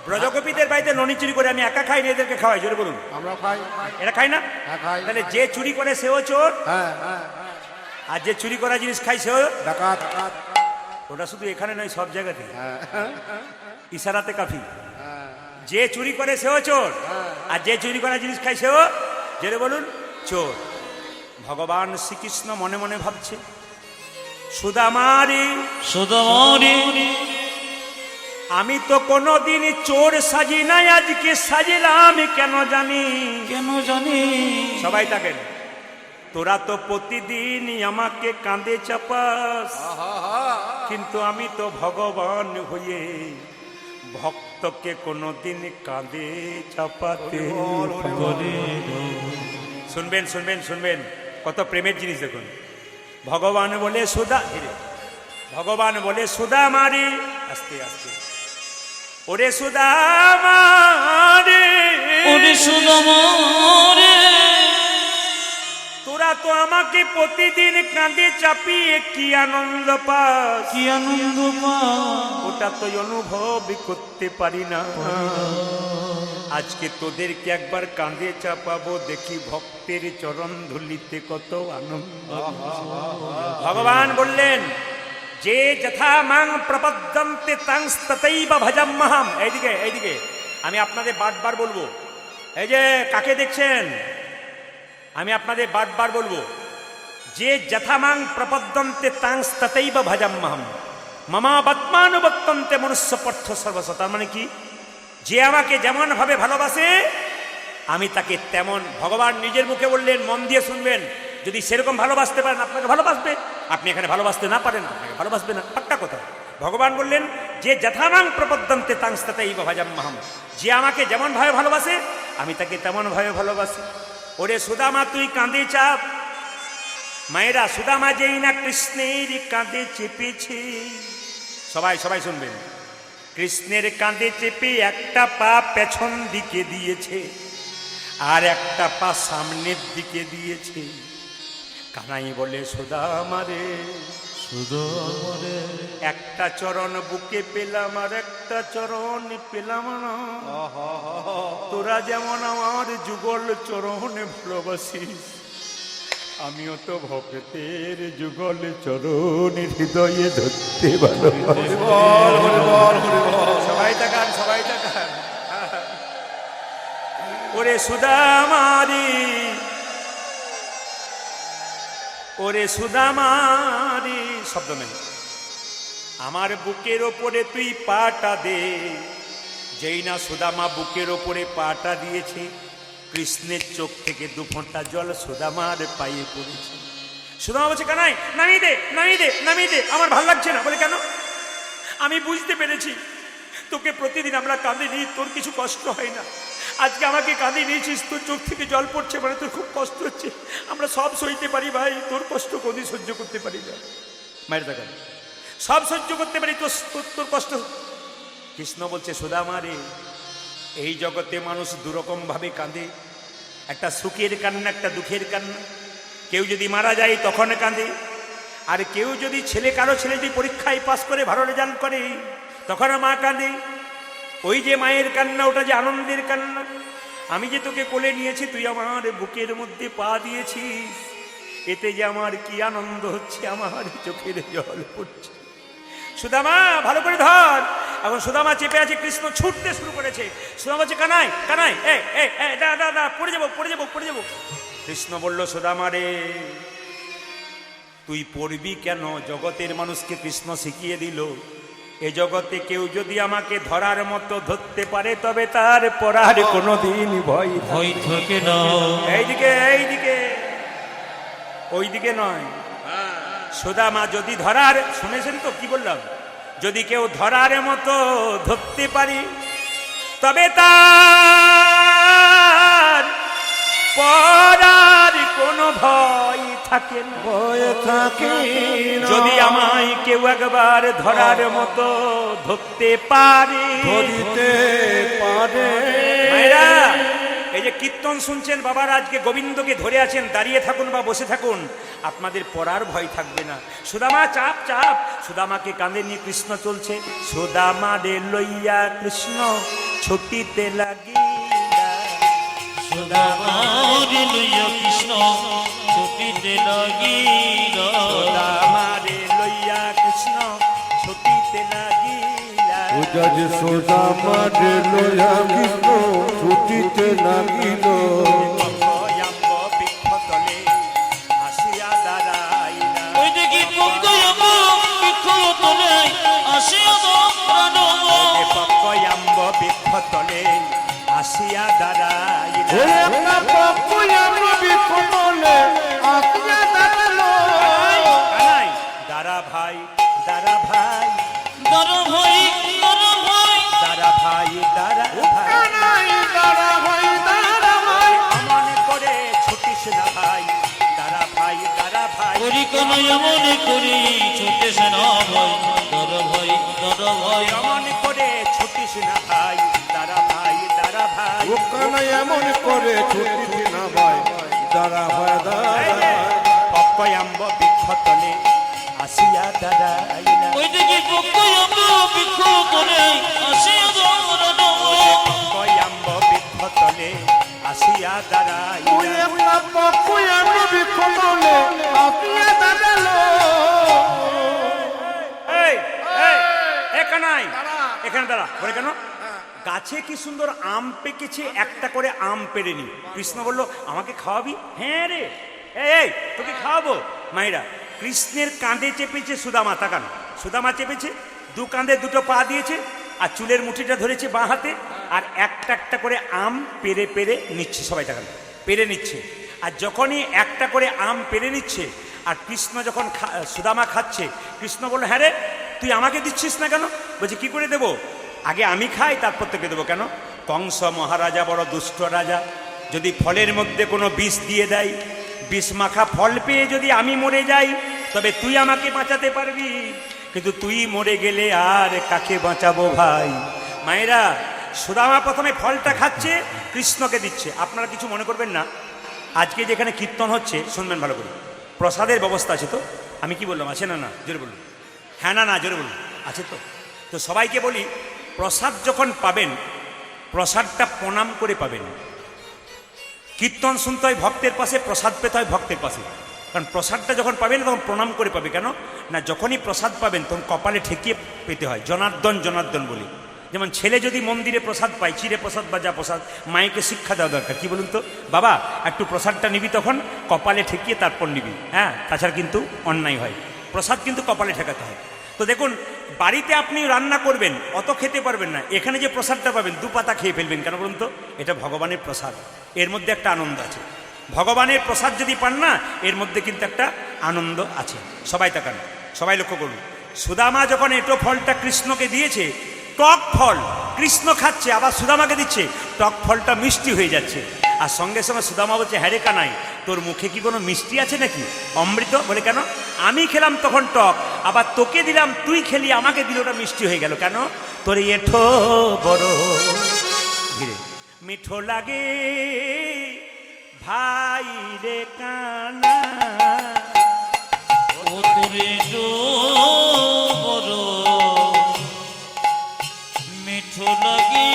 ব্রজগোপীদের বাড়িতে ননি চুরি করে আমি একা খাই না, এদেরকে খাওয়াই। জোরে বলুন। আমরা খাই। এরা খাই না? হ্যাঁ খাই। তাহলে যে চুরি করে সেও চোর, হ্যাঁ হ্যাঁ আর যে চুরি করা জিনিস খাই সেও। ডাকাত। ওটা শুধু এখানে নয়, সব জায়গাতে হ্যাঁ ইশারাতে কাফি। যে চুরি করে সেও চোর, আর যে চুরি করা জিনিস খায় সেও, জেরে বলুন, চোর। ভগবান শ্রীকৃষ্ণ মনে মনে ভাবছে, সুদামারি সুদমনি আমি তো কোনোদিন চোর সাজি নাই, আজকে সাজিলাম কেন জানি। কেন জানি। সবাই থাকেন। তোরা তো প্রতিদিনই আমাকে কাঁধে চাপাস, কিন্তু আমি তো ভগবান হয়ে ভক্তকে কোনোদিন কাঁধে চাপাতে পারি না। শুনবেন শুনবেন শুনবেন, কত প্রেমের জিনিস দেখুন। ভগবান বলে সুদা, ভগবান বলে সুদামারে, আস্তে আস্তে, ওরে সুদামারে, ওরে সুদামারে, তোরা তো আমাকে প্রতিদিন কাঁধে চাপিয়ে কি আনন্দ পাস, কি আনন্দ পাস, ওটা তো অনুভব করতে পারি না। আজকে তোদেরকে একবার কাঁধে চাপাবো, দেখি ভক্তের চরণ ধুলিতে কত আনন্দ। ভগবান বললেন যে যথা মাং প্রপদ্যন্তে তাং ততৈব ভজাম্যহম। এইদিকে এইদিকে, আমি আপনাদের বারবার বলবো, এই যে কাকে দেখছেন, আমি আপনাদের বারবার বলবো যে যথামাং প্রপদ্যন্তে তাং ততৈব ভজাম্যহম মমা বত্মানুবত্তন্তে মনুষ্য পার্থ সর্বস্ব। তার মানে কি, যে আমাকে যেমন ভাবে ভালোবাসে আমি তাকে তেমন, ভগবান নিজের মুখে বললেন, মন দিয়ে শুনবেন, যদি সেরকম ভালোবাসতে পারেন আপনাকে ভালোবাসবে, আপনি এখানে ভালোবাসতে না পারেন আপনাকে ভালোবাসবে না, পাক্কা কথা। ভগবান বললেন যে যথামাং প্রপদ্যন্তে তাং ততৈব ভজাম্যহম, যে আমাকে যেমন ভাবে ভালোবাসে আমি তাকে তেমন ভাবে ভালোবাসি। ওরে সুদামা তুই কাঁধে চাপ, মায়েরা সুদামা যেই না কৃষ্ণের কাঁধে চেপেছে, সবাই সবাই শুনবেন, কৃষ্ণের কাঁধে চেপে একটা পা পেছন দিকে দিয়েছে আর একটা পা সামনের দিকে দিয়েছে। কানাই বলে সুদামারে, সুদামারে, একটা চরণ বুকে পেলাম আর একটা চরণ পেলাম না, তোরা যেমন আমার যুগল চরণে ভালোবাসিস, আমিও তো ভক্তের যুগল চরণ হৃদয়ে ধরতে ভালোবাসি। সবাই তাকান সবাই তাকান। ওরে সুদামারি, ওরে সুদামারি, শব্দ নেই, আমার বুকের ওপরে তুই পাটা দে। যেই না সুদামা বুকের ওপরে পাটা দিয়েছে, কৃষ্ণের চোখ থেকে দু ফোঁটা জল সুদামার পায়ে পড়েছে। সুদামা বলছে কানাই নামিয়ে দে নামিয়ে দে নামিয়ে দে, আমার ভাল লাগছে না। বলে কেন? আমি বুঝতে পেরেছি তোকে প্রতিদিন আমরা কাঁধে নিই, তোর কিছু কষ্ট হয় না, আজকে আমাকে কাঁধে নিয়েছিস, তোর চোখ থেকে জল পড়ছে মানে তোর খুব কষ্ট হচ্ছে। আমরা সব সইতে পারি ভাই, তোর কষ্ট কোনদিন সহ্য করতে পারি না। মায়ের দেখা সব সহ্য করতে পারি, তোর কষ্ট। কৃষ্ণ বলছে সুদামা রে, এই জগতে মানুষ দুরকম ভাবে কাঁদে, একটা সুখের কান্না একটা দুঃখের কান্না। কেউ যদি মারা যায় তখন কাঁদে, আর কেউ যদি কারো ছেলে যদি পরীক্ষায় পাস করে ভালো রেজাল্ট করে তখন মা কাঁদে। ওই যে মায়ের কান্না, ওটা যে আনন্দের কান্না। আমি যে তোকে কোলে নিয়েছি, তুই আমার বুকের মধ্যে পা দিয়েছিস, এতে যে আমার কি আনন্দ হচ্ছে, আমার চোখের জল পড়ছে। সুদামা ভালো করে ধর। এখন সুদামা চেপে আছে, কৃষ্ণ ছুটতে শুরু করেছে। সুদামা বলছে কানাই কানাই, পড়ে যাবো পড়ে যাবো পড়ে যাবো। কৃষ্ণ বলল সুদামা রে, তুই পড়বি কেন? জগতের মানুষকে কৃষ্ণ শিখিয়ে দিল, এ জগতে কেউ যদি আমাকে ধরার মতো ধরতে পারে তবে তার পড়ার কোনোদিন ভয় থাকে না। এইদিকে এইদিকে, ওইদিকে নয়। সুদামা যদি ধরার, শুনেছেন তো কি বললাম, যদি কেউ ধরার মতো ধরতে পারি তবে তার পড়ার কোনো ভয় থাকে না, ভয় থাকে না। যদি আমায় কেউ একবার ধরার মতো ধরতে পারে, ধরিতে পারে। মায়েরা, এই যে কীর্তন শুনছেন বাবার, আজকে গোবিন্দকে ধরে আছেন, দাঁড়িয়ে থাকুন বা বসে থাকুন, আপনাদের পড়ার ভয় থাকবে না। সুদামা চাপ চাপ, সুদামাকে কাঁধে নিয়ে কৃষ্ণ চলছে। সুদামা রে লইয়া কৃষ্ণ ছুটিতে লাগিলা, সুদামারে লইয়া কৃষ্ণ ছুটিতে লাগিল, সুদামা রে লইয়া কৃষ্ণ ছুটিতে লাগিলা। উজাজ সুদামা রে লইয়া কৃষ্ণ ছুটিতে লাগিল। অভয়াম্ব বৃক্ষতলে আসিয়া দাঁড়াইলা, ওই দেখি পঙ্কয়াম্ব বৃক্ষতলে আসিয়া দাঁড়ানো, পক্কয়াম্ব বৃক্ষতলে আসিয়া দাঁড়াইলা। ওই একটা পকুয়া নবী কমলে আসিয়া দাঁড়ালো। কানাই দাঁড়া ভাই দাঁড়া ভাই দর ভাই দর ভাই দাঁড়া ভাই দাঁড়া ভাই কানাই দাঁড়া ভাই দাঁড়া ভাই। মনে করে ছুটিস না ভাই দাঁড়া ভাই দাঁড়া ভাই করি কোন মনে করি ছোটে সে না ভাই দর ভাই দর ভাই মনে করে ছুটিস না ভাই দাঁড়া ভাই দাঁড়া ভাই ও কানাই এমন করে ছুটি না ভাই দাঁড়া ভাই দাঁড়া। পক্কয়াম্ব বৃক্ষতলে আসিয়া দাঁড়াইলা। ওই দিকে পক্ষই আমরা বৃক্ষ করে আসিয়া দাঁড়ানো পক্কয়াম্ব বৃক্ষতলে আসিয়া ওই দাঁড়াইলা। একটা পকুয়া নবী কমলে আসিয়া দাঁড়ালো। এই এই এখানাই এখানে দাঁড়া বলে কেন গাছে কি সুন্দর আম পেকেছে একটা করে আম পেড়েনি কৃষ্ণ বলল আমাকে খাওয়াবি হ্যাঁ রে এই তোকে খাওয়াবো মায়েরা কৃষ্ণের কাঁধে চেপেছে সুদামা তাকান সুদামা চেপেছে দু কাঁধে দুটো পা দিয়েছে আর চুলের মুঠিটা ধরেছে বাঁ হাতে আর একটা একটা করে আম পেরে পেরে নিচ্ছে সবাই তাকান পেরে নিচ্ছে আর যখনই একটা করে আম পেরে নিচ্ছে আর কৃষ্ণ যখন সুদামা খাচ্ছে কৃষ্ণ বলল হ্যাঁ রে তুই আমাকে দিচ্ছিস না কেন বলছে কি করে দেবো আগে আমি খাই তারপর তোকে দেবো কেন কংস মহারাজা বড় দুষ্ট রাজা যদি ফলের মধ্যে কোনো বিষ দিয়ে দেয় বিষ মাখা ফল পেয়ে যদি আমি মরে যাই তবে তুই আমাকে বাঁচাতে পারবি কিন্তু তুই মরে গেলে আর কাকে বাঁচাবো ভাই মায়েরা সুদামা প্রথমে ফলটা খাচ্ছে কৃষ্ণকে দিচ্ছে আপনারা কিছু মনে করবেন না আজকে যেখানে কীর্তন হচ্ছে শুনবেন ভালো করে প্রসাদের ব্যবস্থা আছে তো আমি কি বললাম আছে না না জোরে বলুন হ্যাঁ না না জোরে বলুন আছে তো তো সবাইকে বলি প্রসাদ যখন পাবেন প্রসাদটা প্রণাম করে পাবেন কীর্তন শুনতে হয় ভক্তের পাশে প্রসাদ পেতে হয় ভক্তের পাশে কারণ প্রসাদটা যখন পাবেন তখন প্রণাম করে পাবে কেন না যখনই প্রসাদ পাবেন তখন কপালে ঠেকিয়ে পেতে হয় জনার্দন জনার্দন বলি যেমন ছেলে যদি মন্দিরে প্রসাদ পায় চিড়ে প্রসাদ বা যা প্রসাদ মায়েকে শিক্ষা দেওয়া দরকার কি বলুন তো বাবা একটু প্রসাদটা নিবি তখন কপালে ঠেকিয়ে তারপর নিবি হ্যাঁ তাছাড়া কিন্তু অন্যায় হয় প্রসাদ কিন্তু কপালে ঠেকাতে হয় তো দেখুন বাড়িতে আপনি রান্না করবেন অত খেতে পারবেন না এখানে যে প্রসাদটা পাবেন দু পাতা খেয়ে ফেলবেন কেন বলুন তো এটা ভগবানের প্রসাদ এর মধ্যে একটা আনন্দ আছে ভগবানের প্রসাদ যদি পান না এর মধ্যে কিন্তু একটা আনন্দ আছে সবাই তাকান সবাই লক্ষ্য করুন সুদামা যখন এটো ফলটা কৃষ্ণকে দিয়েছে টক ফল কৃষ্ণ খাচ্ছে আবার সুদামাকে দিচ্ছে টক ফলটা মিষ্টি হয়ে যাচ্ছে আর সঙ্গে সঙ্গে সুদামা বলছে হ্যাঁ রে কানাই তোর মুখে কি কোনো মিষ্টি আছে নাকি অমৃত বলে কেন আমি খেলাম তখন টক আবার তোকে দিলাম তুই খেলি আমাকে দিল ওটা মিষ্টি হয়ে গেল কেন তোর এঠো বড় ধীরে মিঠো লাগে ভাই রে কানা ও তোরে বড় মিঠো লাগে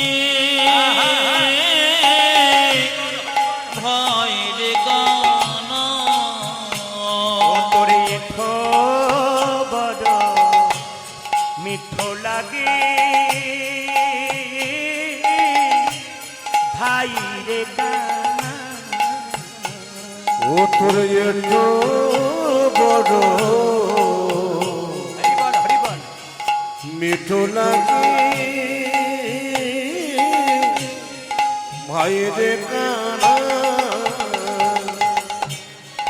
ভাই রে গানা তোরে এঠো বড় মিঠো লাগে ভাই রে কানা ও তোর এটো বড় হরিবল হরিবল মিঠো লাগে ভাই রে কানা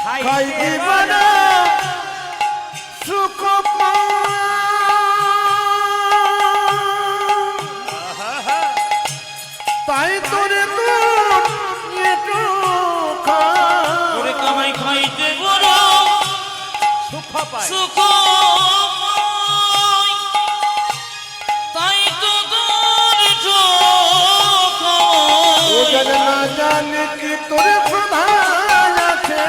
খাই দিবানা সুখ তাই তোরে তোর এটো ওরে কামাই খাইতে বড় সুখ পায় সুখ পাই, তাই তো তোর ও না জানে কি তোরে প্রধান আছে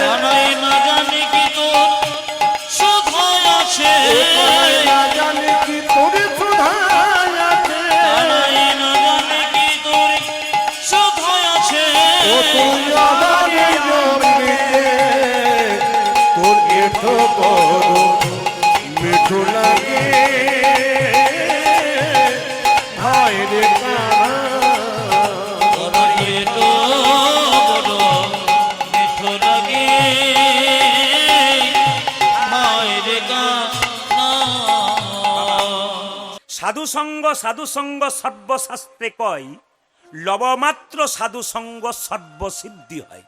জানাই না জানি কি তোর সুধায় আছে না জানে কি তোরে প্রধান আছে জানাই না জানি কি তোর সুধায় আছে ও তুই আদারে জমিতে তোর এঠো বড় মিঠো লাগে ভাই রে কানা তোর পেটো বড় মিঠো লাগে মায়ের গানা সাধু সঙ্গ সর্বশাস্ত্রে কয় লবমাত্র সাধু সঙ্গ সর্বসিদ্ধি হয়।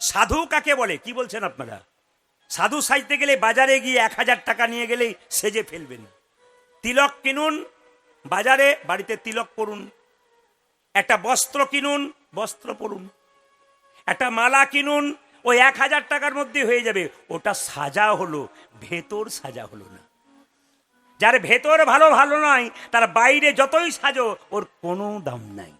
সাধু কাকে বলে কি বলছেন আপনারা? সাধু সাজতে গেলে বাজারে গিয়ে 1000 টাকা নিয়ে গেলেই সেজে ফেলবেন। তিলক কিনুন বাজারে, বাড়িতে তিলক পরুন। একটা বস্ত্র কিনুন, বস্ত্র পরুন। একটা মালা কিনুন, ওই 1000 টাকার মধ্যে হয়ে যাবে। ওটা সাজা হলো, ভেতর সাজা হলো না। যার ভেতর ভালো ভালো নয়, তার বাইরে যতই সাজো ওর কোনো দাম নাই।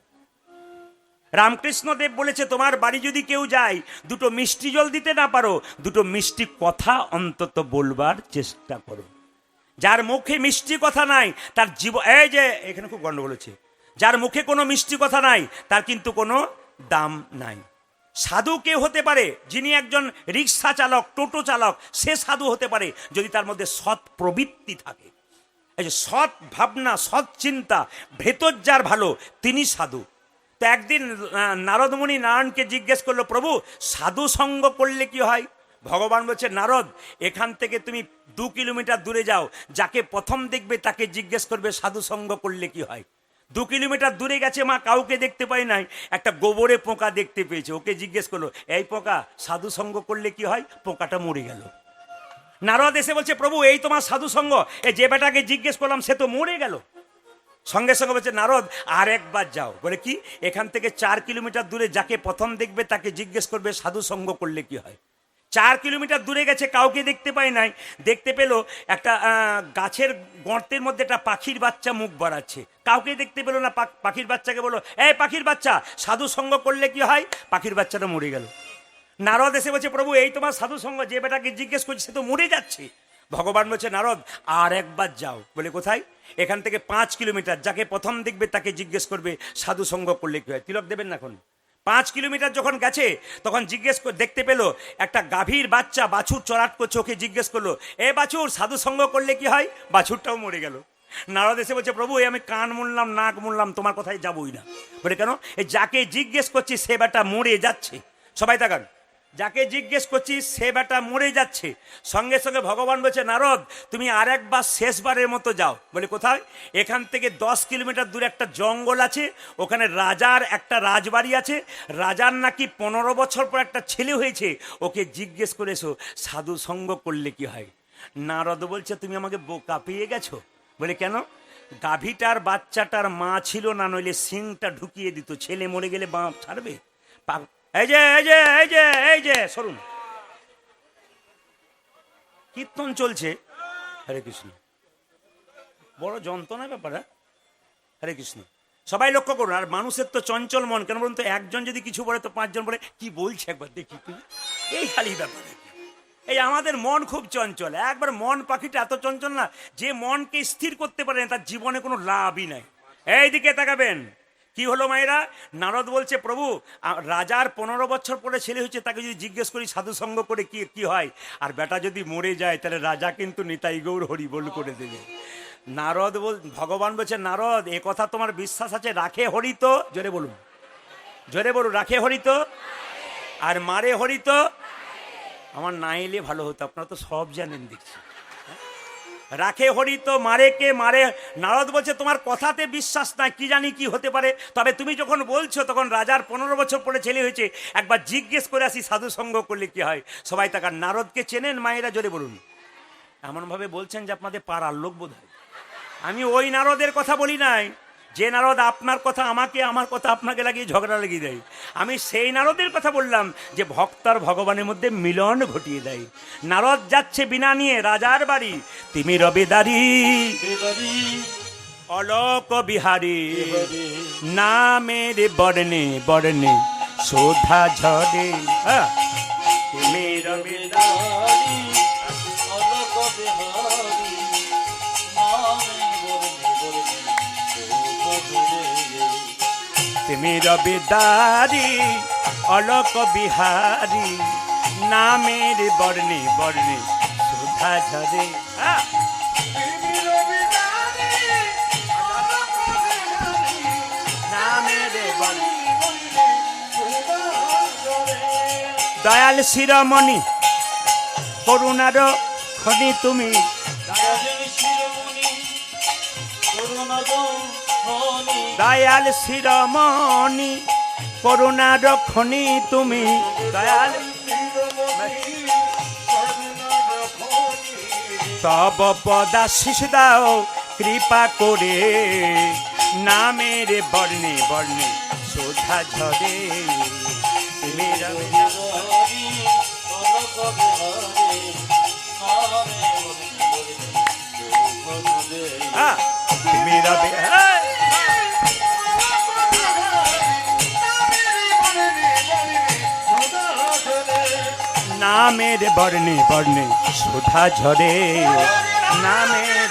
রামকৃষ্ণদেব বলেছে, তোমার বাড়ি যদি কেউ যায়, দুটো মিষ্টি জল দিতে না পারো, দুটো মিষ্টি কথা অন্তত বলবার চেষ্টা করো। যার মুখে মিষ্টি কথা নাই তার জীবন, এই যে এখানে খুব গন্ডগোল হচ্ছে, যার মুখে কোনো মিষ্টি কথা নাই তার কিন্তু কোনো দাম নাই। সাধু কে হতে পারে? যিনি একজন রিক্সা চালক, টোটো চালক, সে সাধু হতে পারে যদি তার মধ্যে সৎ প্রবৃত্তি থাকে। এই যে সৎ ভাবনা, সৎ চিন্তা, ভেতর যার ভালো, তিনি সাধু। তো একদিন নারদমুনি নারায়ণকে জিজ্ঞেস করলো, প্রভু সাধু সঙ্গ করলে কি হয়? ভগবান বলছে, নারদ এখান থেকে তুমি 2 কিলোমিটার দূরে যাও, যাকে প্রথম দেখবে তাকে জিজ্ঞেস করবে সাধু সঙ্গ করলে কি হয়। 2 কিলোমিটার দূরে গেছে, মা কাউকে দেখতে পাই নাই, একটা গোবরে পোকা দেখতে পেয়েছে, ওকে জিজ্ঞেস করলো, এই পোকা সাধু সঙ্গ করলে কি হয়? পোকাটা মরে গেল। নারদ এসে বলছে, প্রভু এই তোমার সাধু সঙ্গ, এই যে বেটাকে জিজ্ঞেস করলাম সে তো মরে গেল। সঙ্গে সঙ্গে বলছে, নারদ আর একবার যাও। বলে কি? এখান থেকে 4 কিলোমিটার দূরে যাকে প্রথম দেখবে তাকে জিজ্ঞেস করবে সাধু সঙ্গ করলে কি হয়। 4 কিলোমিটার দূরে গেছে, কাউকে দেখতে পাই নাই, দেখতে পেল একটা গাছের গর্তের মধ্যে একটা পাখির বাচ্চা মুখ বাড়াচ্ছে, কাউকে দেখতে পেল না। পাখির বাচ্চাকে বলো, এই পাখির বাচ্চা সাধু সঙ্গ করলে কি হয়? পাখির বাচ্চাটা মরে গেল। নারদ এসে বলছে, প্রভু এই তোমার সাধু সঙ্গ, যে বেটাকে জিজ্ঞেস করছি সে তো মরে যাচ্ছে। ভগবান বলছে, নারদ আর একবার যাও। বলে কোথায়? এখান থেকে 5 কিলোমিটার, যাকে প্রথম দেখবে তাকে জিজ্ঞেস করবে সাধু সঙ্গ করলে কি হয়। তিলক দেবেন না। এখন 5 কিলোমিটার যখন গেছে তখন দেখতে পেল একটা গাভীর বাচ্চা বাছুর চড়াট করছে, ওকে জিজ্ঞেস করলো, এ বাছুর সাধু সঙ্গ করলে কি হয়? বাছুরটাও মরে গেল। নারদ এসে বলছে, প্রভু আমি কান মুনলাম, নাক মুনলাম, তোমার কথায় যাবই না। বলে কেন? এই যাকে জিজ্ঞেস করছি সে বেটা মরে যাচ্ছে। সবাই তাকান, যাকে জিজ্ঞেস করছি সে বেটা মরে যাচ্ছে। সঙ্গে সঙ্গে ভগবান বলছে, নারদ তুমি আর একবার শেষবারের মতো যাও। বলে কোথায়? এখান থেকে 10 কিলোমিটার দূরে একটা জঙ্গল আছে, ওখানে রাজার একটা রাজবাড়ি আছে, রাজার নাকি 15 বছর পর একটা ছেলে হয়েছে, ওকে জিজ্ঞেস করে এসো সাধু সঙ্গ করলে কি হয়। নারদ বলছে, তুমি আমাকে বোকা পেয়ে গেছো। বলে কেন? গাভীটার বাচ্চাটার মা ছিল না, নইলে সিংটা ঢুকিয়ে দিত, ছেলে মরে গেলে বাপ ছাড়বে? এই যে এই যে এই যে এই যে সরুন, কীর্তন চলছে। হরে কৃষ্ণ, বড় যন্ত্রণার ব্যাপার। হরে কৃষ্ণ, সবাই লক্ষ্য করুন। আর মানুষের তো চঞ্চল মন, কেন বলুন তো? একজন যদি কিছু বলে তো 5 জন বলে কি বলছে একবার দেখি তুই, এই খালি ব্যাপার। এই আমাদের মন খুব চঞ্চল, একবার মন পাখিটা এত চঞ্চল না, যে মনকে স্থির করতে পারে না তার জীবনে কোনো লাভই নাই। এইদিকে তাকাবেন, কি হলো মায়েরা? নারদ বলছে, প্রভু রাজার 15 বছর পরে ছেলে হয়েছে, তাকে যদি জিজ্ঞেস করি সাধু সঙ্গ করে কি কি হয়, আর বেটা যদি মরে যায় তাহলে রাজা কিন্তু নিতাই গৌর হরি বল করে দেবে। নারদ ভগবান বলছে, নারদ এ কথা তোমার বিশ্বাস আছে? রাখে হরিত, জোরে বলুন, জোরে বলুন, রাখে হরিত আর মারে হরিত। আমার না এলে ভালো হতো, আপনারা তো সব জানেন দেখছি। রাখে হরিত, মারে কে মারে। নারদ বলছে, তোমার কথাতে বিশ্বাস নাই, কি জানি কি হতে পারে, তবে তুমি যখন বলছো তখন রাজার 15 বছর পরে ছেলে হয়েছে, একবার জিজ্ঞেস করে আসি সাধু সঙ্গ করলে কি হয়। সবাই তাকান। নারদকে চেনেন মায়েরা? জোরে বলুন। এমনভাবে বলছেন যে আপনাদের পাড়ার লোক বোধ হয়। আমি ওই নারদের কথা বলি নাই, যে নারদ আপনার কথা আমাকে, আমার কথা আপনাকে লাগিয়ে ঝগড়া লাগিয়ে দেয়। আমি সেই নারদের কথা বললাম যে ভক্ত আর ভগবানের মধ্যে মিলন ঘটিয়ে দেয়। নারদ যাচ্ছে বিনা নিয়ে রাজার বাড়ি, তিমি রবিদারি অলোক বিহারী, নামের বর্ণে বর্ণে শোধা ঝরে। তিমি রবিদারি অলোক বিহারী, তুমি রবিদারি অলোক বিহারী, নামের বর্ণে বর্ণে সুধা ঝরে। নামের দয়াল শিরোমণি করুণার খনি তুমি, শিরোমণি করুণার খনি দয়াল শিরোমণি করুণা রক্ষণী তুমি দয়াল তব পদাশিস দাও কৃপা করে নামের বর্ণে বর্ণে শোধা ঝরে তুমি তুমি রবে নামের বর্ণে বর্ণে শোধা ঝরে নামের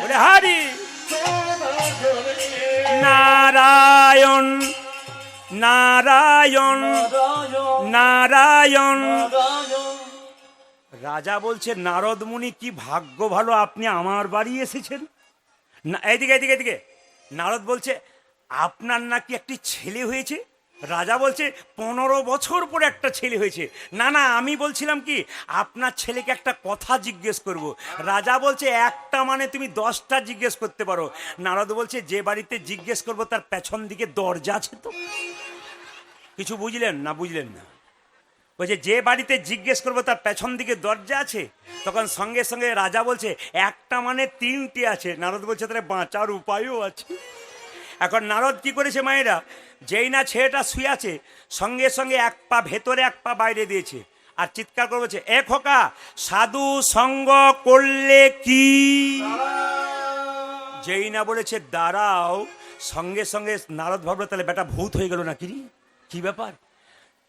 বলে হারি নারায়ণ নারায়ণ নারায়ণ। রাজা বলছে নারদ মুনি কি ভাগ্য ভালো আপনি আমার বাড়ি এসেছেন। না এইদিকে এইদিকে এইদিকে। নারদ বলছে আপনার নাকি একটি ছেলে হয়েছে। রাজা বলছে 15 বছর পরে একটা ছেলে হয়েছে। না না আমি বলছিলাম কি আপনার ছেলেকে একটা কথা জিজ্ঞেস করব। রাজা বলছে একটা মানে তুমি 10টা জিজ্ঞেস করতে পারো। নারদ বলছে যে বাড়িতে জিজ্ঞেস করব তার পেছন দিকে দরজা আছে তো। কিছু বুঝলেন না? বুঝলেন না? বলছে যে বাড়িতে জিজ্ঞেস করবো তার পেছন দিকে দরজা আছে। তখন সঙ্গে সঙ্গে রাজা বলছে একটা মানে 3টে আছে। নারদ বলছে তাহলে বাঁচার উপায়ও আছে। এখন নারদ কি করেছে মায়েরা, যেই না ছেলেটা শুয়ে আছে সঙ্গে সঙ্গে এক পা ভেতরে এক পা বাইরে দিয়েছে আর চিৎকার করে বলছে এ খোকা সাধু সঙ্গ করলে কি। যেই না বলেছে দাঁড়াও সঙ্গে সঙ্গে নারদ ভাবলো তাহলে বেটা ভূত হয়ে গেল নাকি, কি ব্যাপার।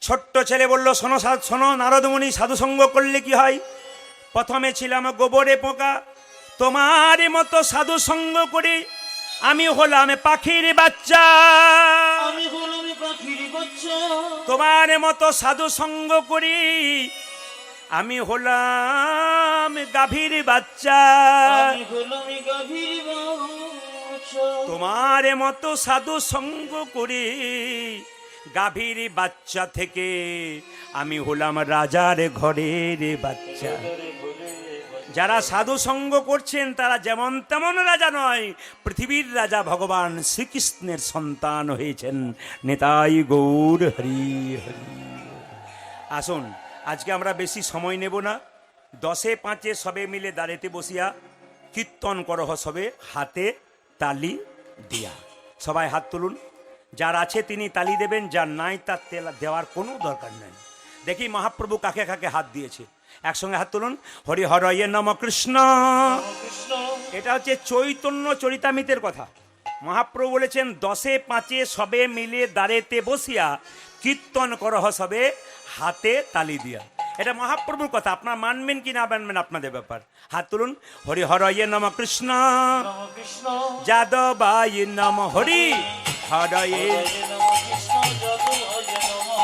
ছোট্ট ছেলে বলল শোনো শোনো নারদমণি সাধু সঙ্গ করলে কি হয়। প্রথমে ছিলাম গোবরে পোকা, তোমার মতো সাধু সঙ্গ করে আমি হলাম পাখির বাচ্চা। আমি হলাম পাখির বাচ্চা। তোমার মতো সাধু সঙ্গ করি আমি হলাম গাভীর বাচ্চা। আমি হলাম গাভীর বাচ্চা। তোমার মতো সাধু সঙ্গ করে গাভীর বাচ্চা থেকে আমি হলাম রাজার ঘরের বাচ্চা। যারা সাধু সঙ্গ করছেন তারা যেমন তেমন রাজা নয়, পৃথিবীর রাজা ভগবান শ্রীকৃষ্ণের সন্তান হয়েছেন। নেতাই গৌর হরি হরি। আসুন আজকে আমরা বেশি সময় নেব না। 10-5 সবে মিলে দাঁড়াতে বসিয়া কীর্তন করহ সবে হাতে তালি দিয়া। সবাই হাত তুলুন। যার আছে তিনি তালি দেবেন, যার নাই তার দেওয়ার কোনো দরকার নেই। দেখি মহাপ্রভু কাকে কাকে হাত দিয়েছে। একসঙ্গে হাত তুলুন। হরি হরয়ে নম কৃষ্ণ। এটা হচ্ছে চৈতন্য চরিতামৃতের কথা। মহাপ্রভু বলেছেন 10-5 সবে মিলে দাঁড়েতে বসিয়া কীর্তন করহ সবে হাতে তালি দিয়া। এটা মহাপ্রভুর কথা। আপনার মানবেন কি না মানবেন আপনাদের ব্যাপার। হাত তুলুন। হরি হরয়ে নম কৃষ্ণ যাদবায় নম হরি হরয়ে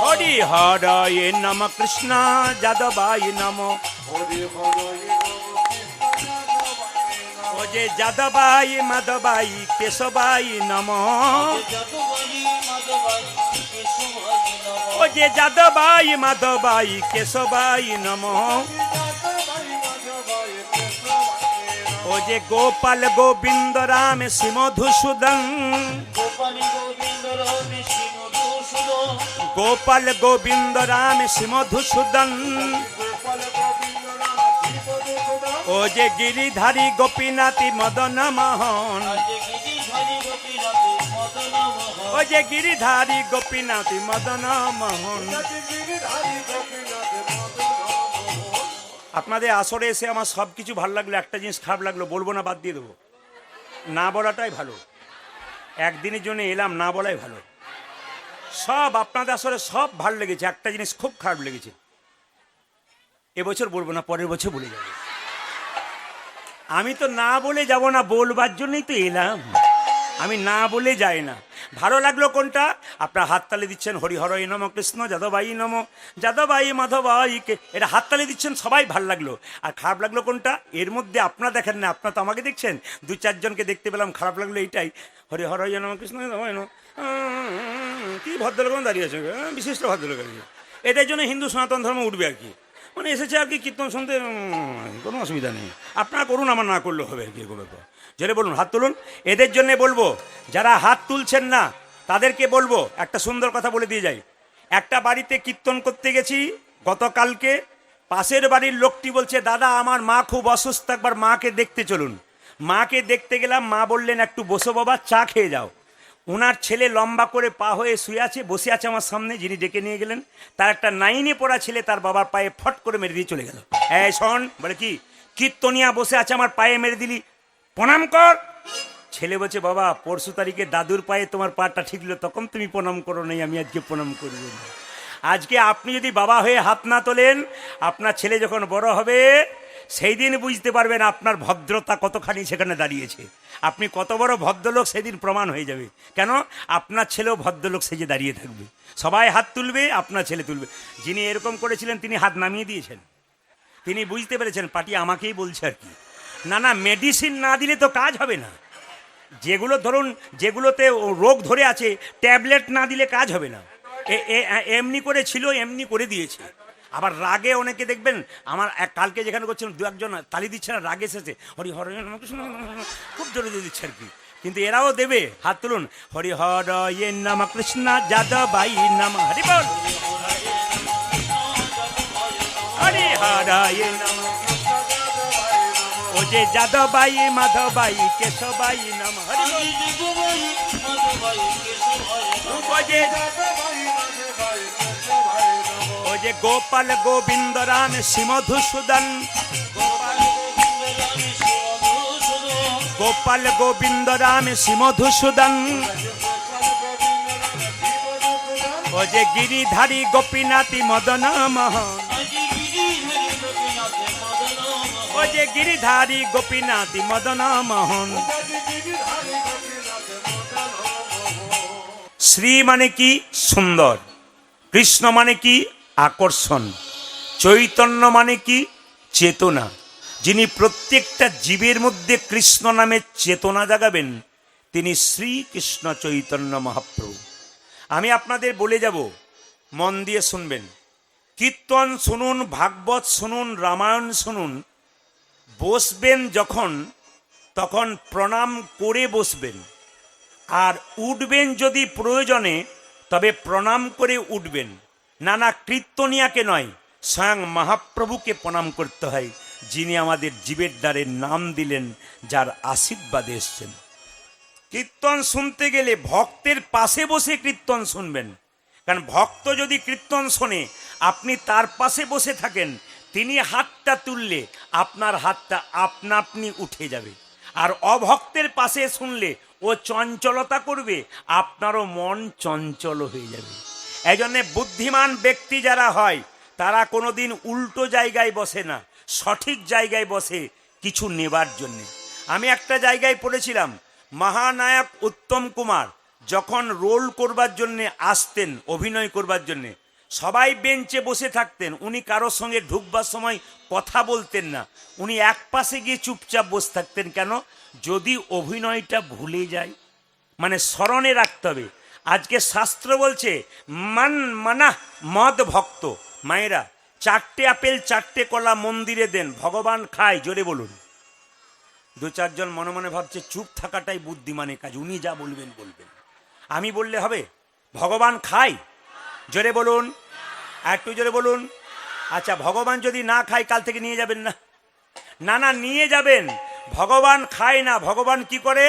হরি হরয়ে নম কৃষ্ণ যাদবায় নম। ও যে যাদবাই মাধবাই কেশবাই নম। ও যে যাদবাই মাধবাই কেশবাই নম। ও যে গোপাল গোবিন্দ রাম শ্রী মধুসূদন। গোপাল গোবিন্দ রাম শ্রী মধুসূদন। ও যে গিরিধারী গোপীনাথী মদন মোহন। ও যে গিরিধারী গোপীনাথী মদন মোহন। আপনাদের আসরে এসে আমার সব কিছু ভালো লাগলো, একটা জিনিস খারাপ লাগলো, বলবো না, বাদ দিয়ে দেবো। না বলাটাই ভালো। একদিনের জন্য এলাম, না বলাই ভালো। সব আপনাদের আসরে সব ভালো লেগেছে, একটা জিনিস খুব খারাপ লেগেছে। এবছর বলবো না, পরের বছর বলে যাবো। আমি তো না বলে যাব না, বলবার জন্যই তো এলাম। আমি না বলে যাই না। ভালো লাগলো কোনটা? আপনার হাততালি দিচ্ছেন হরি হরই নম কৃষ্ণ যাদবাই নম যাদবাই মাধবাইকে, এটা হাততালি দিচ্ছেন, সবাই ভাল লাগলো। আর খারাপ লাগলো কোনটা? এর মধ্যে আপনারা দেখেন না, আপনারা তো আমাকে দেখছেন, 2-4 জনকে দেখতে পেলাম। খারাপ লাগলো এইটাই, হরি হরই নম কৃষ্ণ যাদবাই নম। কি ভদ্রলোক দাঁড়িয়ে আছে, বিশিষ্ট ভদ্রলোক আর কি। এটার জন্য হিন্দু সনাতন ধর্ম উঠবে আর কি। মানে এসেছে আর কি কীর্তন শুনতে, কোনো অসুবিধা নেই। আপনারা করুন, আমার না করলেও হবে আর কি। জোরে বলুন, হাত তুলুন। এদের জন্য বলবো, যারা হাত তুলছেন না তাদেরকে বলবো একটা সুন্দর কথা বলে দিয়ে যাই। একটা বাড়িতে কীর্তন করতে গেছি গতকালকে, পাশের বাড়ির লোকটি বলছে, দাদা আমার মা খুব অসুস্থ, একবার মাকে দেখতে চলুন। মাকে দেখতে গেলাম, মা বললেন একটু বসো বাবা, চা খেয়ে যাও। ওনার ছেলে লম্বা করে পা হয়ে শুয়ে আছে, বসে আছে আমার সামনে, যিনি ডেকে নিয়ে গেলেন তার একটা 9-এ পড়া ছেলে তার বাবার পায়ে ফট করে মেরে দিয়ে চলে গেল। এই শোন, বলে কি কীর্তনিয়া বসে আছে আমার পায়ে মেরে দিলি, প্রণাম কর। ছেলে বলছে, বাবা পরশু তারিখে দাদুর পায়ে তোমার পাটা ঠিকলো, তখন তুমি প্রণাম করো নাই, আমি আজকে প্রণাম করব না। আজকে আপনি যদি বাবা হয়ে হাত না তোলেন, আপনার ছেলে যখন বড় হবে সেই দিন বুঝতে পারবেন আপনার ভদ্রতা কতখানি সেখানে দাঁড়িয়েছে। আপনি কত বড় ভদ্রলোক সেদিন প্রমাণ হয়ে যাবে। কেন? আপনার ছেলেও ভদ্রলোক সেজে দাঁড়িয়ে থাকবে, সবাই হাত তুলবে, আপনার ছেলে তুলবে। যিনি এরকম করেছিলেন তিনি হাত নামিয়ে দিয়েছেন, তিনি বুঝতে পেরেছেন পার্টি আমাকেই বলছে আর কি। না, মেডিসিন না দিলে তো কাজ হবে না। যেগুলো ধরুন, যেগুলোতে রোগ ধরে আছে, ট্যাবলেট না দিলে কাজ হবে না। এমনি করে ছিল, এমনি করে দিয়েছে। আবার রাগে অনেকে দেখবেন, আমার কালকে যেখানে করছিলাম 2-1 তালি দিচ্ছে না, রাগে এসেছে হরি হর খুব জোরে দিয়ে দিচ্ছে আর কি। কিন্তু এরাও দেবে, হাত তুলুন। হরি হর এ নাম কৃষ্ণ যাদবাই নাম, হরি বল হরি হর এ নাম, ও যে যাদবাই মাধবাই কেশবাই নাম, হরি ও যে গোপাল গোবিন্দ রাম শ্রীমধুসূদন, গোপাল গোবিন্দ রাম শ্রীমধুসূদন, ও যে গিরিধারী গোপীনাথী মদন মোহন, ও যে গিরিধারী গোপীনাথী মদন মোহন। শ্রী মানে কি? সুন্দর। কৃষ্ণ মানে কি? আকর্ষণ। চৈতন্য মানে কি? চেতনা। যিনি প্রত্যেকটা জীবের মধ্যে কৃষ্ণ নামে চেতনা জাগাবেন তিনি শ্রীকৃষ্ণ চৈতন্য মহাপ্রভু। আমি আপনাদের বলে যাব, মন দিয়ে শুনবেন। কীর্তন শুনুন, ভাগবত শুনুন, রামায়ণ শুনুন। বসবেন যখন, তখন প্রণাম করে বসবেন, আর উঠবেন যদি প্রয়োজনে তবে প্রণাম করে উঠবেন। না কীর্তনিয়াকে নয়, স্বয়ং মহাপ্রভুকে প্রণাম করতে হয়, যিনি আমাদের জীবের দ্বারে নাম দিলেন, যার আশীর্বাদে এসছেন। কীর্তন শুনতে গেলে ভক্তের পাশে বসে কীর্তন শুনবেন। কারণ ভক্ত যদি কীর্তন শোনে, আপনি তার পাশে বসে থাকেন, তিনি হাতটা তুললে আপনার হাতটা আপনা আপনি উঠে যাবে। আর অভক্তের পাশে শুনলে ও চঞ্চলতা করবে, আপনারও মন চঞ্চল হয়ে যাবে। এই জন্যে বুদ্ধিমান ব্যক্তি যারা হয় তারা কোনোদিন উল্টো জায়গায় বসে না, সঠিক জায়গায় বসে কিছু নেবার জন্যে। আমি একটা জায়গায় পড়েছিলাম, মহানায়ক উত্তম কুমার যখন রোল করবার জন্যে আসতেন, অভিনয় করবার জন্যে, সবাই বেঞ্চে বসে থাকতেন, উনি কারোর সঙ্গে ঢুকবার সময় কথা বলতেন না, উনি এক পাশে গিয়ে চুপচাপ বসে থাকতেন। কেন? যদি অভিনয়টা ভুলে যায়, মানে স্মরণে রাখতে হবে। আজকে শাস্ত্র বলছে মানা মদ ভক্ত। মায়েরা, 4টে আপেল 4টে কলা মন্দিরে দেন, ভগবান খায়, জোরে বলুন। 2-4 জন মনে মনে ভাবছে চুপ থাকাটাই বুদ্ধিমানের কাজ, উনি যা বলবেন বলবেন, আমি বললে হবে? ভগবান খায়, জোরে বলুন, একটু জোরে বলুন। আচ্ছা, ভগবান যদি না খায় কাল থেকে নিয়ে যাবেন না? না নিয়ে যাবেন। ভগবান খায় না, ভগবান কি করে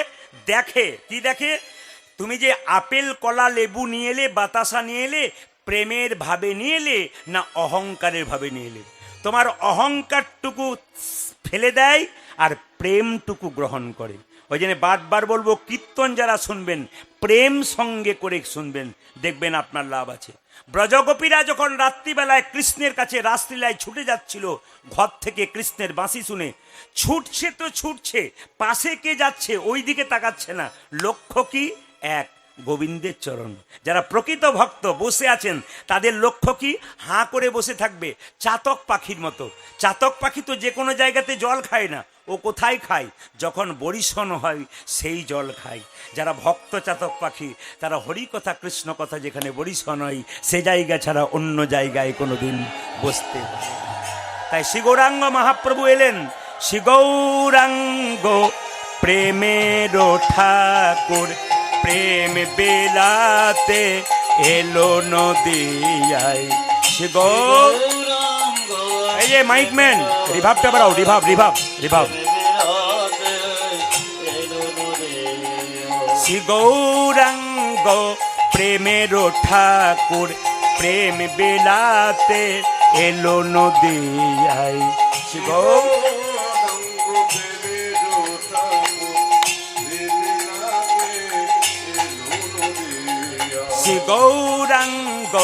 দেখে। কি দেখে? তুমি যে আপেল কলা লেবু নিয়ে এলে, বাতাসা নিয়ে এলে, প্রেমের ভাবে নিয়ে এলে না অহংকারের ভাবে নিয়ে এলে? তোমার অহংকারটুকু ফেলে দেয় আর প্রেমটুকু গ্রহণ করে। ওই জন্য বারবার বলবো, কীর্তন যারা শুনবেন প্রেম সঙ্গে করে শুনবেন, দেখবেন আপনার লাভ আছে। ব্রজগোপীরা যখন রাত্রিবেলায় কৃষ্ণের কাছে রাসলীলায় ছুটে যাচ্ছিল, ঘর থেকে কৃষ্ণের বাঁশি শুনে, ছুটছে তো ছুটছে, পাশে কে যাচ্ছে ওই দিকে তাকাচ্ছে না। লক্ষ্য কি? এক, গোবিন্দের চরণ। যারা প্রকৃত ভক্ত বসে আছেন তাদের লক্ষ্য কি? হাঁ করে বসে থাকবে, চাতক পাখির মতো। চাতক পাখি তো যে কোনো জায়গাতে জল খায় না, ও কোথায় খায়? যখন বরিশন হয় সেই জল খায়। যারা ভক্ত চাতক পাখি তারা হরি কথা কৃষ্ণ কথা যেখানে বরিশন হয় সে জায়গা ছাড়া অন্য জায়গায় কোনোদিন বসতে পারে না। তাই শ্রী গৌরাঙ্গ মহাপ্রভু এলেন, শ্রী গৌরাঙ্গ প্রেমের ঠাকুর প্রেম বেলাতে এলো নদিয়ায় সে গো গৌরাঙ্গ এই যে মাইকম্যান রিভাবটা বাড়াও, রিভাব রিভাব রিভাব। বেড়াতে এলো নদিয়া। শ্রী গৌরাঙ্গ প্রেমের ঠাকুর প্রেম বেলাতে এলো নদিয়ায় শ্রী শ্রী গৌরাঙ্গ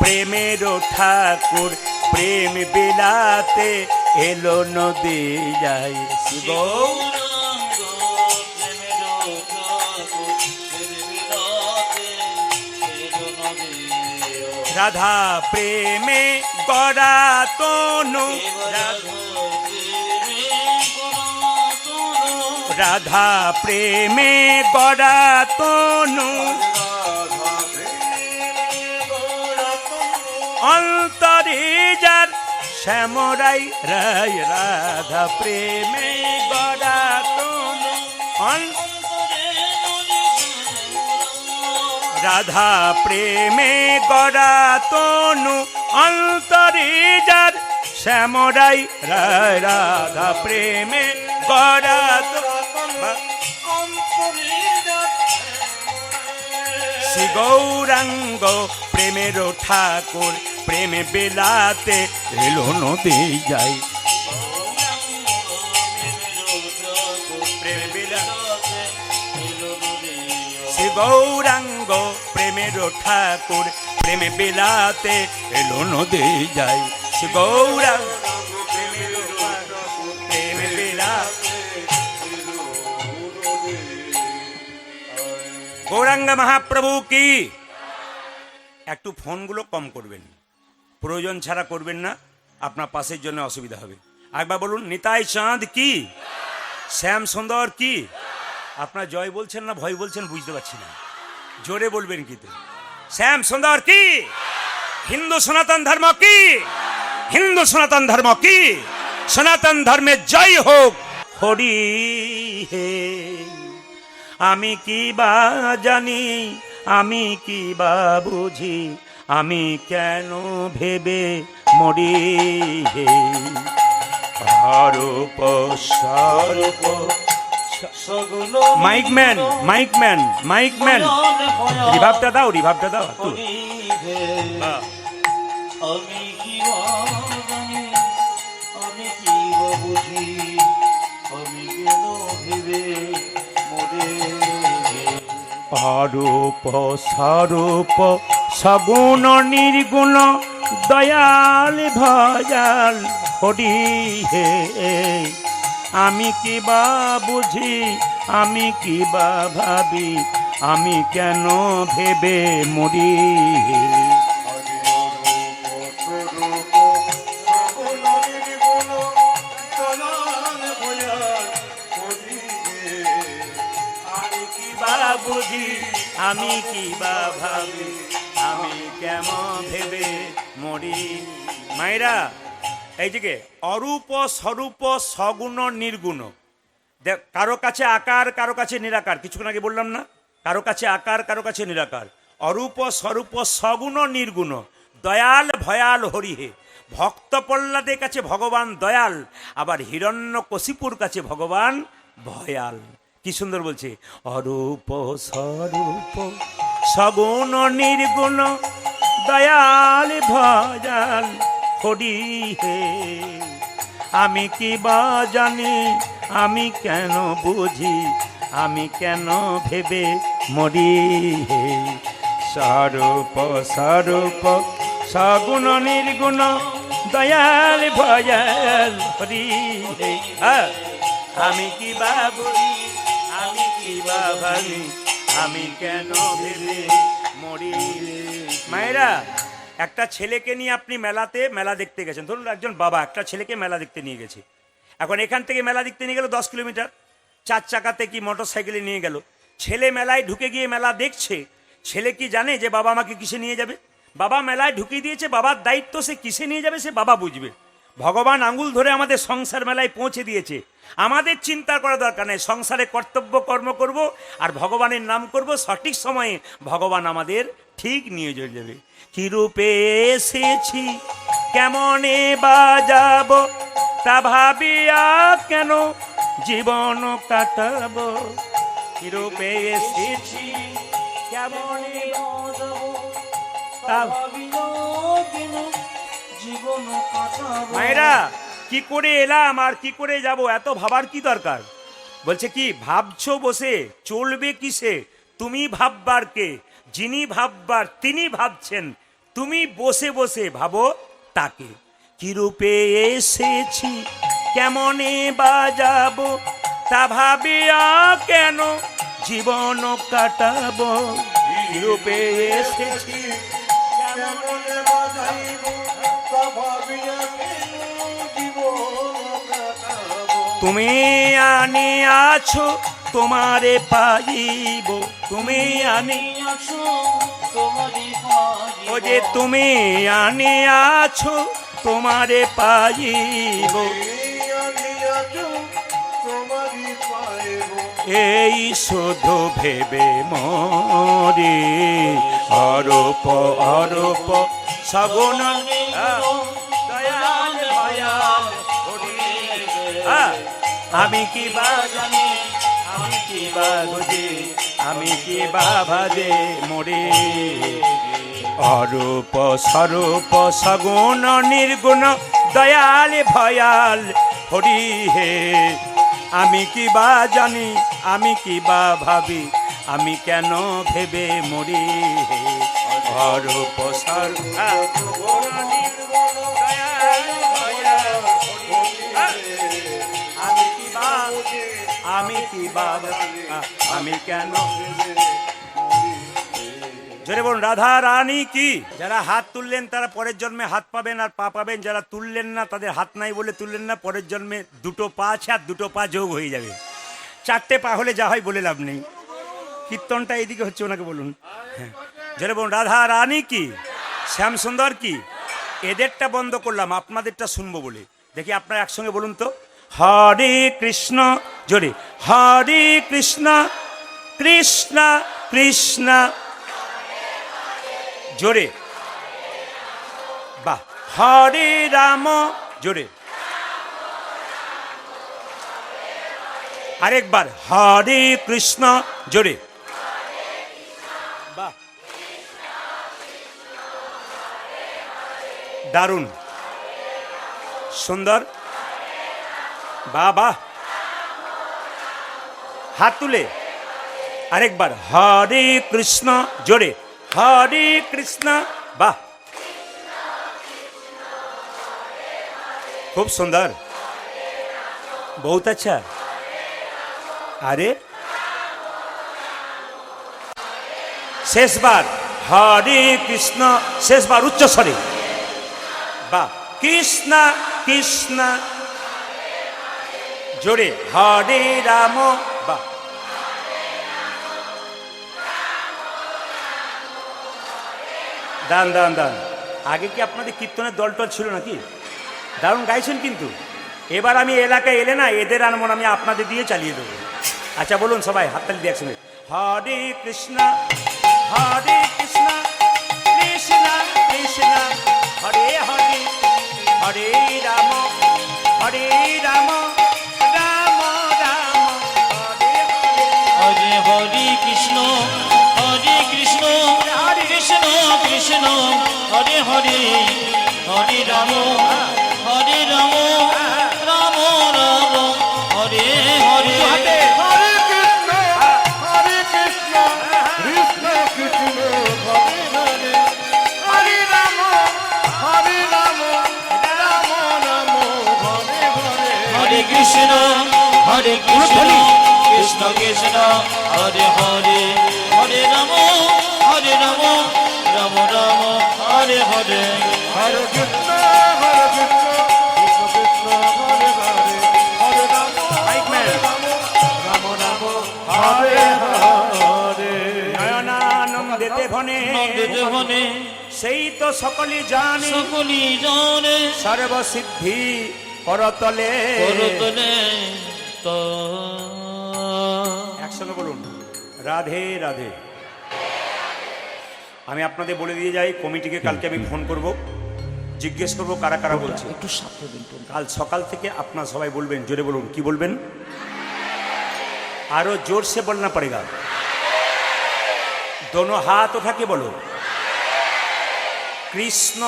প্রেমের ঠাকুর প্রেম বেলাতে এলো নদিয়ায় শ্রী গৌরাঙ্গ প্রেমের ঠাকুর বেড়াতে এলো নদিয়া। রাধা প্রেমে গড়া তনু রাধা প্রেমে গড়া তনু অন্তরে যার শ্যামরাই রায় রাধা প্রেমে গড়া তনু রাধা প্রেমে গড়া তনু অন্তরে যার শ্যামরাই রায় রাধা প্রেমে গড়া শ্রী গৌরাঙ্গ প্রেমের ঠাকুর প্রেমে বেলাতে এলো নদী যাই প্রেমে বেলাতে শ্রী গৌরাঙ্গ প্রেমের ঠাকুর প্রেমে বেলাতে এলো নদী যাই শ্রী গৌরাঙ্গ প্রেমের ঠাকুর প্রেমে বেলাতে গৌরাঙ্গ মহাপ্রভু কি। একটু ফোনগুলো কম করবেন, প্রয়োজন ছাড়া করবেন না, আপনার পাশের জন্য অসুবিধা হবে। একবার বলুন নিতাই চাঁদ কি, শ্যাম সুন্দর কি। আপনার জয় বলছেন না ভয় বলছেন বুঝতে পারছি না, জোরে বলবেন কিন্তু। শ্যাম সুন্দর কি, হিন্দু সনাতন ধর্ম কি, হিন্দু সনাতন ধর্ম কি, সনাতন ধর্মের জয় হোক হরি হে। আমি কি বা জানি, আমি কি বা বুঝি, আমি কেন ভেবে মরি হে। হরূপ স্বরূপ মাইকম্যান মাইকম্যান মাইকম্যান রিভাবটা দাও, রিভাবটা দাও। আমি কি জানি, আমি কি বুঝি, আমি কেন ভেবে মরে। অরূপ স্বরূপ সগুণ নির্গুণ দয়াল ভয়াল হরি হে। আমি কি বা বুঝি, আমি কি বা ভাবি, আমি কেন ভেবে মরি হে। বুঝি আমি কি বা ভাবি, আমি কেমন ভেবে মরি। মায়েরা এই দিকে অরূপ স্বরূপ সগুণ নির্গুণ, কারো কাছে আকার কারো কাছে নিরাকার, কিছুক্ষণ আগে বললাম না, কারো কাছে আকার কারো কাছে নিরাকার। অরূপ স্বরূপ সগুণ নির্গুণ দয়াল ভয়াল হরি হে। ভক্ত প্রহ্লাদের কাছে ভগবান দয়াল, আবার হিরণ্যকশিপুর কাছে ভগবান ভয়াল। কি সুন্দর বলছে, অরূপ স্বরূপ সগুণ নির্গুণ দয়াল ভয়াল হরি হে। আমি কি বা জানি, আমি কেন বুঝি, আমি কেন ভেবে মরি হে। স্বরূপ স্বরূপ সগুণ নির্গুণ দয়াল ভয়াল হরি হে। আমি কি বা বুঝি, আমি কি বা ভাবি, আমি কেন ভেবে মরি। মায়েরা একটা ছেলেকে নিয়ে আপনি মেলাতে মেলা দেখতে গেছেন, ধরুন একজন বাবা একটা ছেলেকে মেলা দেখতে নিয়ে গেছে। এখন এখান থেকে মেলা দেখতে নিয়ে গেল 10 কিলোমিটার, 4 চাকাতে কি মোটর সাইকেলে নিয়ে গেল। ছেলে মেলায় ঢুকে গিয়ে মেলা দেখছে, ছেলে কি জানে যে বাবা আমাকে কিসে নিয়ে যাবে। বাবা মেলায় ঢুকিয়ে দিয়েছে, বাবার দায়িত্ব সে কিসে নিয়ে যাবে সে বাবা বুঝবে। ভগবান আঙ্গুল ধরে আমাদের সংসার মেলায় পৌঁছে দিয়েছে, আমাদের চিন্তা করা দরকার নেই, সংসারে কর্তব্য কর্ম করব আর ভগবানের নাম করব, সঠিক সময়ে ভগবান আমাদের ঠিক নিয়ে চলে যাবে। কি রূপে এসেছি কেমনে বাজাব, তা ভাবিয়া কেন জীবন কাটাবো। কি রূপে এসেছি কেমনে তা মায়েরা, কি করে এলাম আর কি করে যাব, এত ভাবার কি দরকার? বলছে কি ভাবছো বসে, চলবে কিসে, তুমি ভাববার কে, যিনি ভাববার তিনি ভাবছেন, তুমি বসে বসে ভাবো তাকে। কি রূপে এসেছি কেমনে বাজাবো, তা ভাবিয়া কেন জীবন কাটাবো। কি রূপে এসেছি কেমনে বাজাইবো, তা ভাবিয়া কেন জীবন কাটাবো। তুমি আনিয়াছো তোমারে পাইব, তুমি আনিয়াছো তোমারে পাইব, ও যে তুমি আনিয়াছো তোমারে পাইব, এই শুধু ভেবে মরে অরূপ অরূপ সগুণ দয়াল ভয়াল। আমি কি বা জানি, আমি কি বা বুঝি, আমি কি বা ভাজে মরে অরূপ স্বরূপ সগুণ নির্গুণ দয়াল ভয়াল হরি হে। আমি কি বা জানি, আমি কি বা ভাবি, আমি কেন ভেবে মরি হে অরূপ স্বরূপ আমি কি বা আমি কেন। জোরে বলুন রাধা রানী কি। যারা হাত তুললেন তারা পরের জন্মে হাত পাবেন আর পা পাবেন, যারা তুললেন না তাদের হাত নাই বলে তুললেন না, পরের জন্মে দুটো পা আছে আর দুটো পা যোগ হয়ে যাবে। চারটে পা হলে যা হয় বলে লাভ নেই। কীর্তনটা এইদিকে হচ্ছে, ওনাকে বলুন। হ্যাঁ, জোরে বলুন রাধা রানী কি, শ্যাম সুন্দর কি। এদেরটা বন্ধ করলাম, আপনাদেরটা শুনবো বলে। দেখি আপনারা একসঙ্গে বলুন তো, হরে কৃষ্ণ, জোরে হরে কৃষ্ণ কৃষ্ণ কৃষ্ণ, জোরে বাহ, হরে রাম, জোরে আরেকবার হরে কৃষ্ণ, জোরে বাহ, দারুণ সুন্দর, বাহ বাহ। হাত তুলে আরেকবার হরে কৃষ্ণ, জোরে হরে কৃষ্ণ, বাহ খুব সুন্দর, বহুত আচ্ছা। আরে শেষবার হরে কৃষ্ণ, শেষবার উচ্চ স্বরে, বাহ কৃষ্ণ কৃষ্ণ, জোরে হরে রাম, বাহ দান দান দান। আগে কি আপনাদের কীর্তনের দলটল ছিল নাকি? দারুণ গাইছেন কিন্তু। এবার আমি এলাকায় এলে না এদের আনমন আমি আপনাদের দিয়ে চালিয়ে দেবো। আচ্ছা বলুন সবাই হাততালি দিয়ে একসঙ্গে, হরে কৃষ্ণ হরে কৃষ্ণ কৃষ্ণ কৃষ্ণ হরে হরে, হরে রাম হরে রাম রাম রাম হরে হরে হরে কৃষ্ণ হরে কৃষ্ণ কৃষ্ণ কৃষ্ণ হরে হরে, হরে রাম হরে রাম রাম রাম হরে হরে। হরে কৃষ্ণ কৃষ্ণ কৃষ্ণ হরে হরে, হরে রাম রাম রাম হরে হরে। হরে কৃষ্ণ কৃষ্ণ কৃষ্ণ হরে হরে, হরে রাম রাম রাম হরে হরে। হরে কৃষ্ণ কৃষ্ণ কৃষ্ণ হরে হরে, হরে রাম রাম রাম হরে হরে। নয়নানন্দেতে ভনে নন্দিতে বনে সেই তো সকলই জানে, সকলি জানে সর্বসিদ্ধি করতলে করতলে তা একসঙ্গে বলুন, রাধে রাধে। আমি আপনাদের বলে দিয়ে যাই, কমিটিকে কালকে আমি ফোন করব, জিজ্ঞেস করবো কারা কারা বলছে। একটু সাথে দিন তো। কাল সকাল থেকে আপনার সবাই বলবেন, জোরে বলুন, কি বলবেন? আরো জোর সে বলনা পড়েগা। দোনো হাত ওঠা के বলো। কৃষ্ণ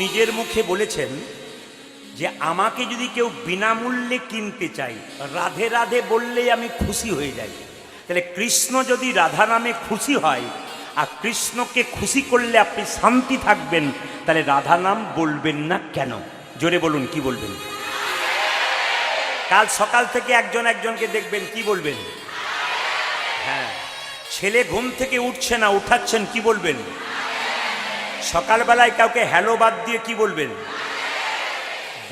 নিজের মুখে বলেছেন যে আমাকে যদি কেউ বিনামূল্যে কিনতে চাই, রাধে রাধে বললেই আমি খুশি হয়ে যাই। তাহলে কৃষ্ণ যদি রাধা নামে খুশি হয় আর কৃষ্ণকে খুশি করলে আপনি শান্তি থাকবেন, তাহলে রাধা নাম বলবেন না কেন? জোরে বলুন, কি বলবেন? কাল সকাল থেকে একজন একজনকে দেখবেন, কি বলবেন? হ্যাঁ, ছেলে ঘুম থেকে উঠছে না, উঠাচ্ছেন, কি বলবেন? সকালবেলায় কাউকে হ্যালো বাদ দিয়ে কি বলবেন?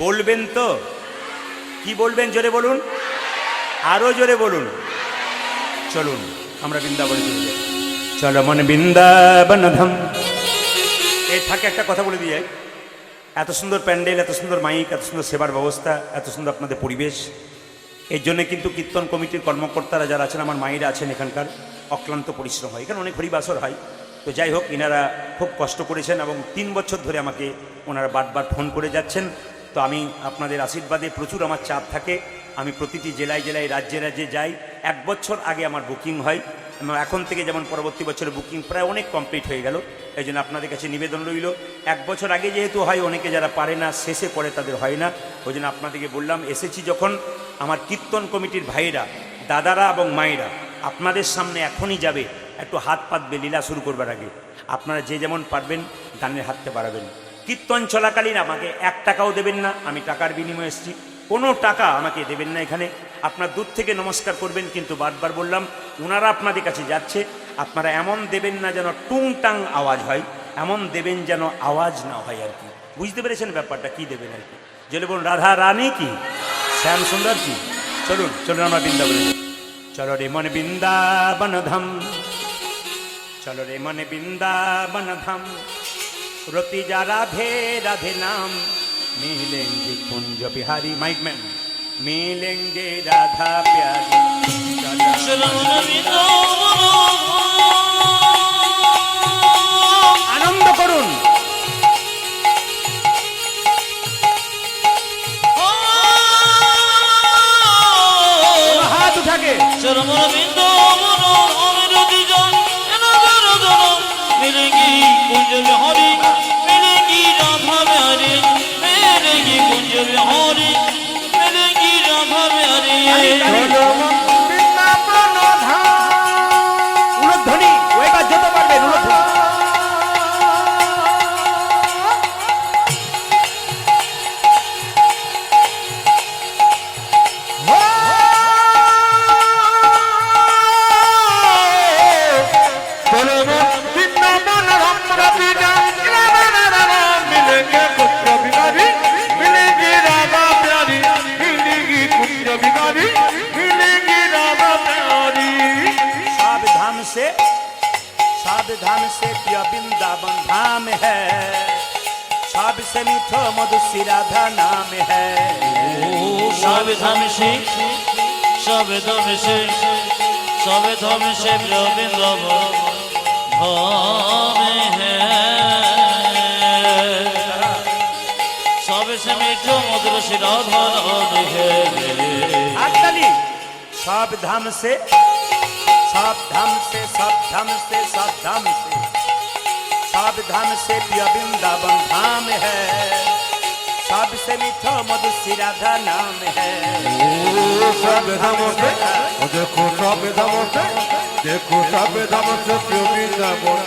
বলবেন তো? কি বলবেন জোরে বলুন, আরো জোরে বলুন। চলুন আমরা বৃন্দাবনে চলে যাই। চলো মন বৃন্দাবন ধাম। এই থাকে একটা কথা বলে দিয়ে, এত সুন্দর প্যান্ডেল, এত সুন্দর মাইক, এত সুন্দর সেবার ব্যবস্থা, এত সুন্দর আপনাদের পরিবেশ, এর জন্য কিন্তু কীর্তন কমিটির কর্মকর্তারা যারা আছেন, আমার মায়েরা আছেন এখানকার, অক্লান্ত পরিশ্রম হয়। এখানে অনেক হরিবাসর হয়। তো যাই হোক, এনারা খুব কষ্ট করেছেন এবং 3 বছর ধরে আমাকে ওনারা বারবার ফোন করে যাচ্ছেন। তো আমি আপনাদের আশীর্বাদে, প্রচুর আমার চাপ থাকে, আমি প্রতিটি জেলায় জেলায়, রাজ্যে রাজ্যে যাই। 1 বছর আগে আমার বুকিং হয়, এবং এখন থেকে যেমন পরবর্তী বছরের বুকিং প্রায় অনেক কমপ্লিট হয়ে গেল। এই জন্য আপনাদের কাছে নিবেদন রইল, 1 বছর আগে যেহেতু হয়, অনেকে যারা পারে না, শেষে করে, তাদের হয় না। ওই জন্য আপনাদেরকে বললাম, এসেছি যখন, আমার কীর্তন কমিটির ভাইয়েরা, দাদারা এবং মায়েরা আপনাদের সামনে এখনই যাবে, একটু হাত পাতবে লীলা শুরু করবার আগে। আপনারা যে যেমন পারবেন গানের হাততে বাড়াবেন। কীর্তন চলাকালীন আমাকে 1 টাকাও দেবেন না, আমি টাকার বিনিময়ে এসেছি, কোনো টাকা আমাকে দেবেন না এখানে। আপনার দূর থেকে নমস্কার করবেন, কিন্তু বারবার বললাম, ওনারা আপনাদের কাছে যাচ্ছে, আপনারা এমন দেবেন না যেন টুংটাং আওয়াজ হয়, এমন দেবেন যেন আওয়াজ না হয় আর কি। বুঝতে পেরেছেন ব্যাপারটা? কি দেবেন আর কি? যদি বলুন রাধা রানী কি, শ্যাম সুন্দর কি। চলুন চলুন আমরা বৃন্দাবনে যাই। চলো রে মন বৃন্দাবন ধাম, চলো রে মন বৃন্দাবন ধাম, রতি যা রাধে রাধে নাম, मिलेंगे कुंज बिहारी। माइक मैन, मिलेंगे राधा प्यारी। आनंद करुन हाथ उठा के मिलेंगी कुंज बिहारी, मिलेंगी राधा प्यारी, मिलेंगी कुंज बिहारी, मिलेंगी राधा प्यारी। उलध्वनि ওইবার যেতে পারবেন, উলধ্বনি। धाम से प्रिय वृंदावन धाम है, सबसे मीठो मधुसी राधा नाम है। सब धाम से, सब धाम से, सब धाम से प्रिय वृंदावन धाम है, सबसे मीठो मधुसी राधा नाम है। आजकली सब धाम से, सब धाम से, सब धाम से, सब धाम से, सब धाम से प्रिय वृंदावन धाम है, सबसे मीठो मधुसी राधा नाम है। सब धाम से देखो, सब धाम से देखो, सब धाम से प्रिय वृंदावन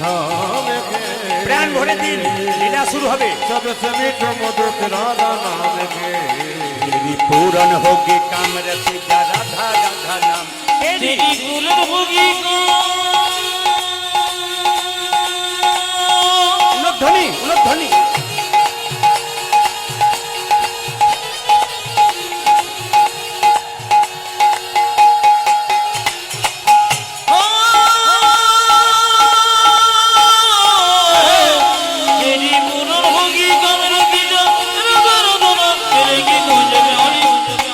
धाम है। প্রাণ ভরে দিন, লীলা শুরু হবে। सबसे मीठो मधुर राधा नाम है। तेरी पूरन होगी काम रति राधा राधा नाम। तेरी पूरन होगी उलध्वनि, उलध्वनि।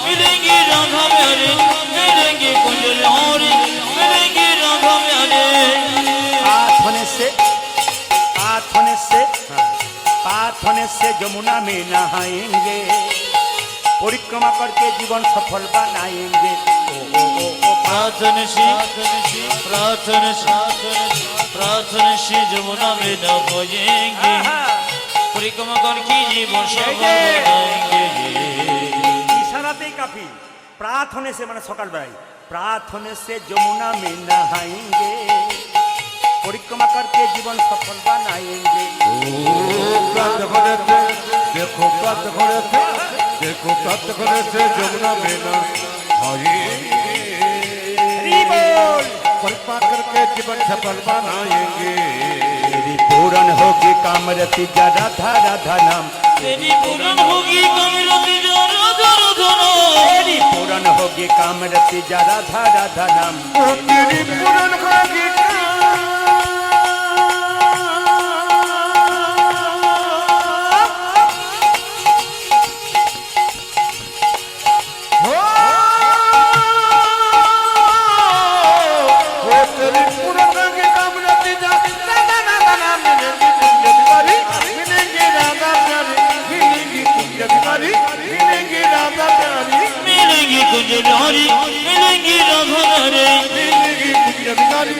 मिलेंगी राधा प्यारी, पाथ होने से जमुना में नहाएंगे, परिक्रमा करके जीवन सफल बनाएंगे। प्रार्थन से जमुना में नहाएंगे, परिक्रमा करके जीवन सफल बनाएंगे। इशारातेই काफी। प्रात होने से माने सकाल बेलाয়, प्रात होने से जमुना में नहाएंगे, परिक्रमा करके जीवन सफल बनाएंगे। प्रात होने से देखो, प्रात होने से देखो, प्रात होने से जमुना में नहाएंगे, परिक्रमा करके जीवन सफल बनाएंगे। तेरी पूरन होगी कामरति जा राधा राधा नाम, तेरी पूरन होगी कामरति जा राधा राधा नाम, तेरी पूरन होगी कामरति जा राधा राधा नाम। तेरी पूरन होगी मिलेंगी कुंज बिहारी, मिलेंगी राधा रे, मिलेंगी कुंज बिहारी,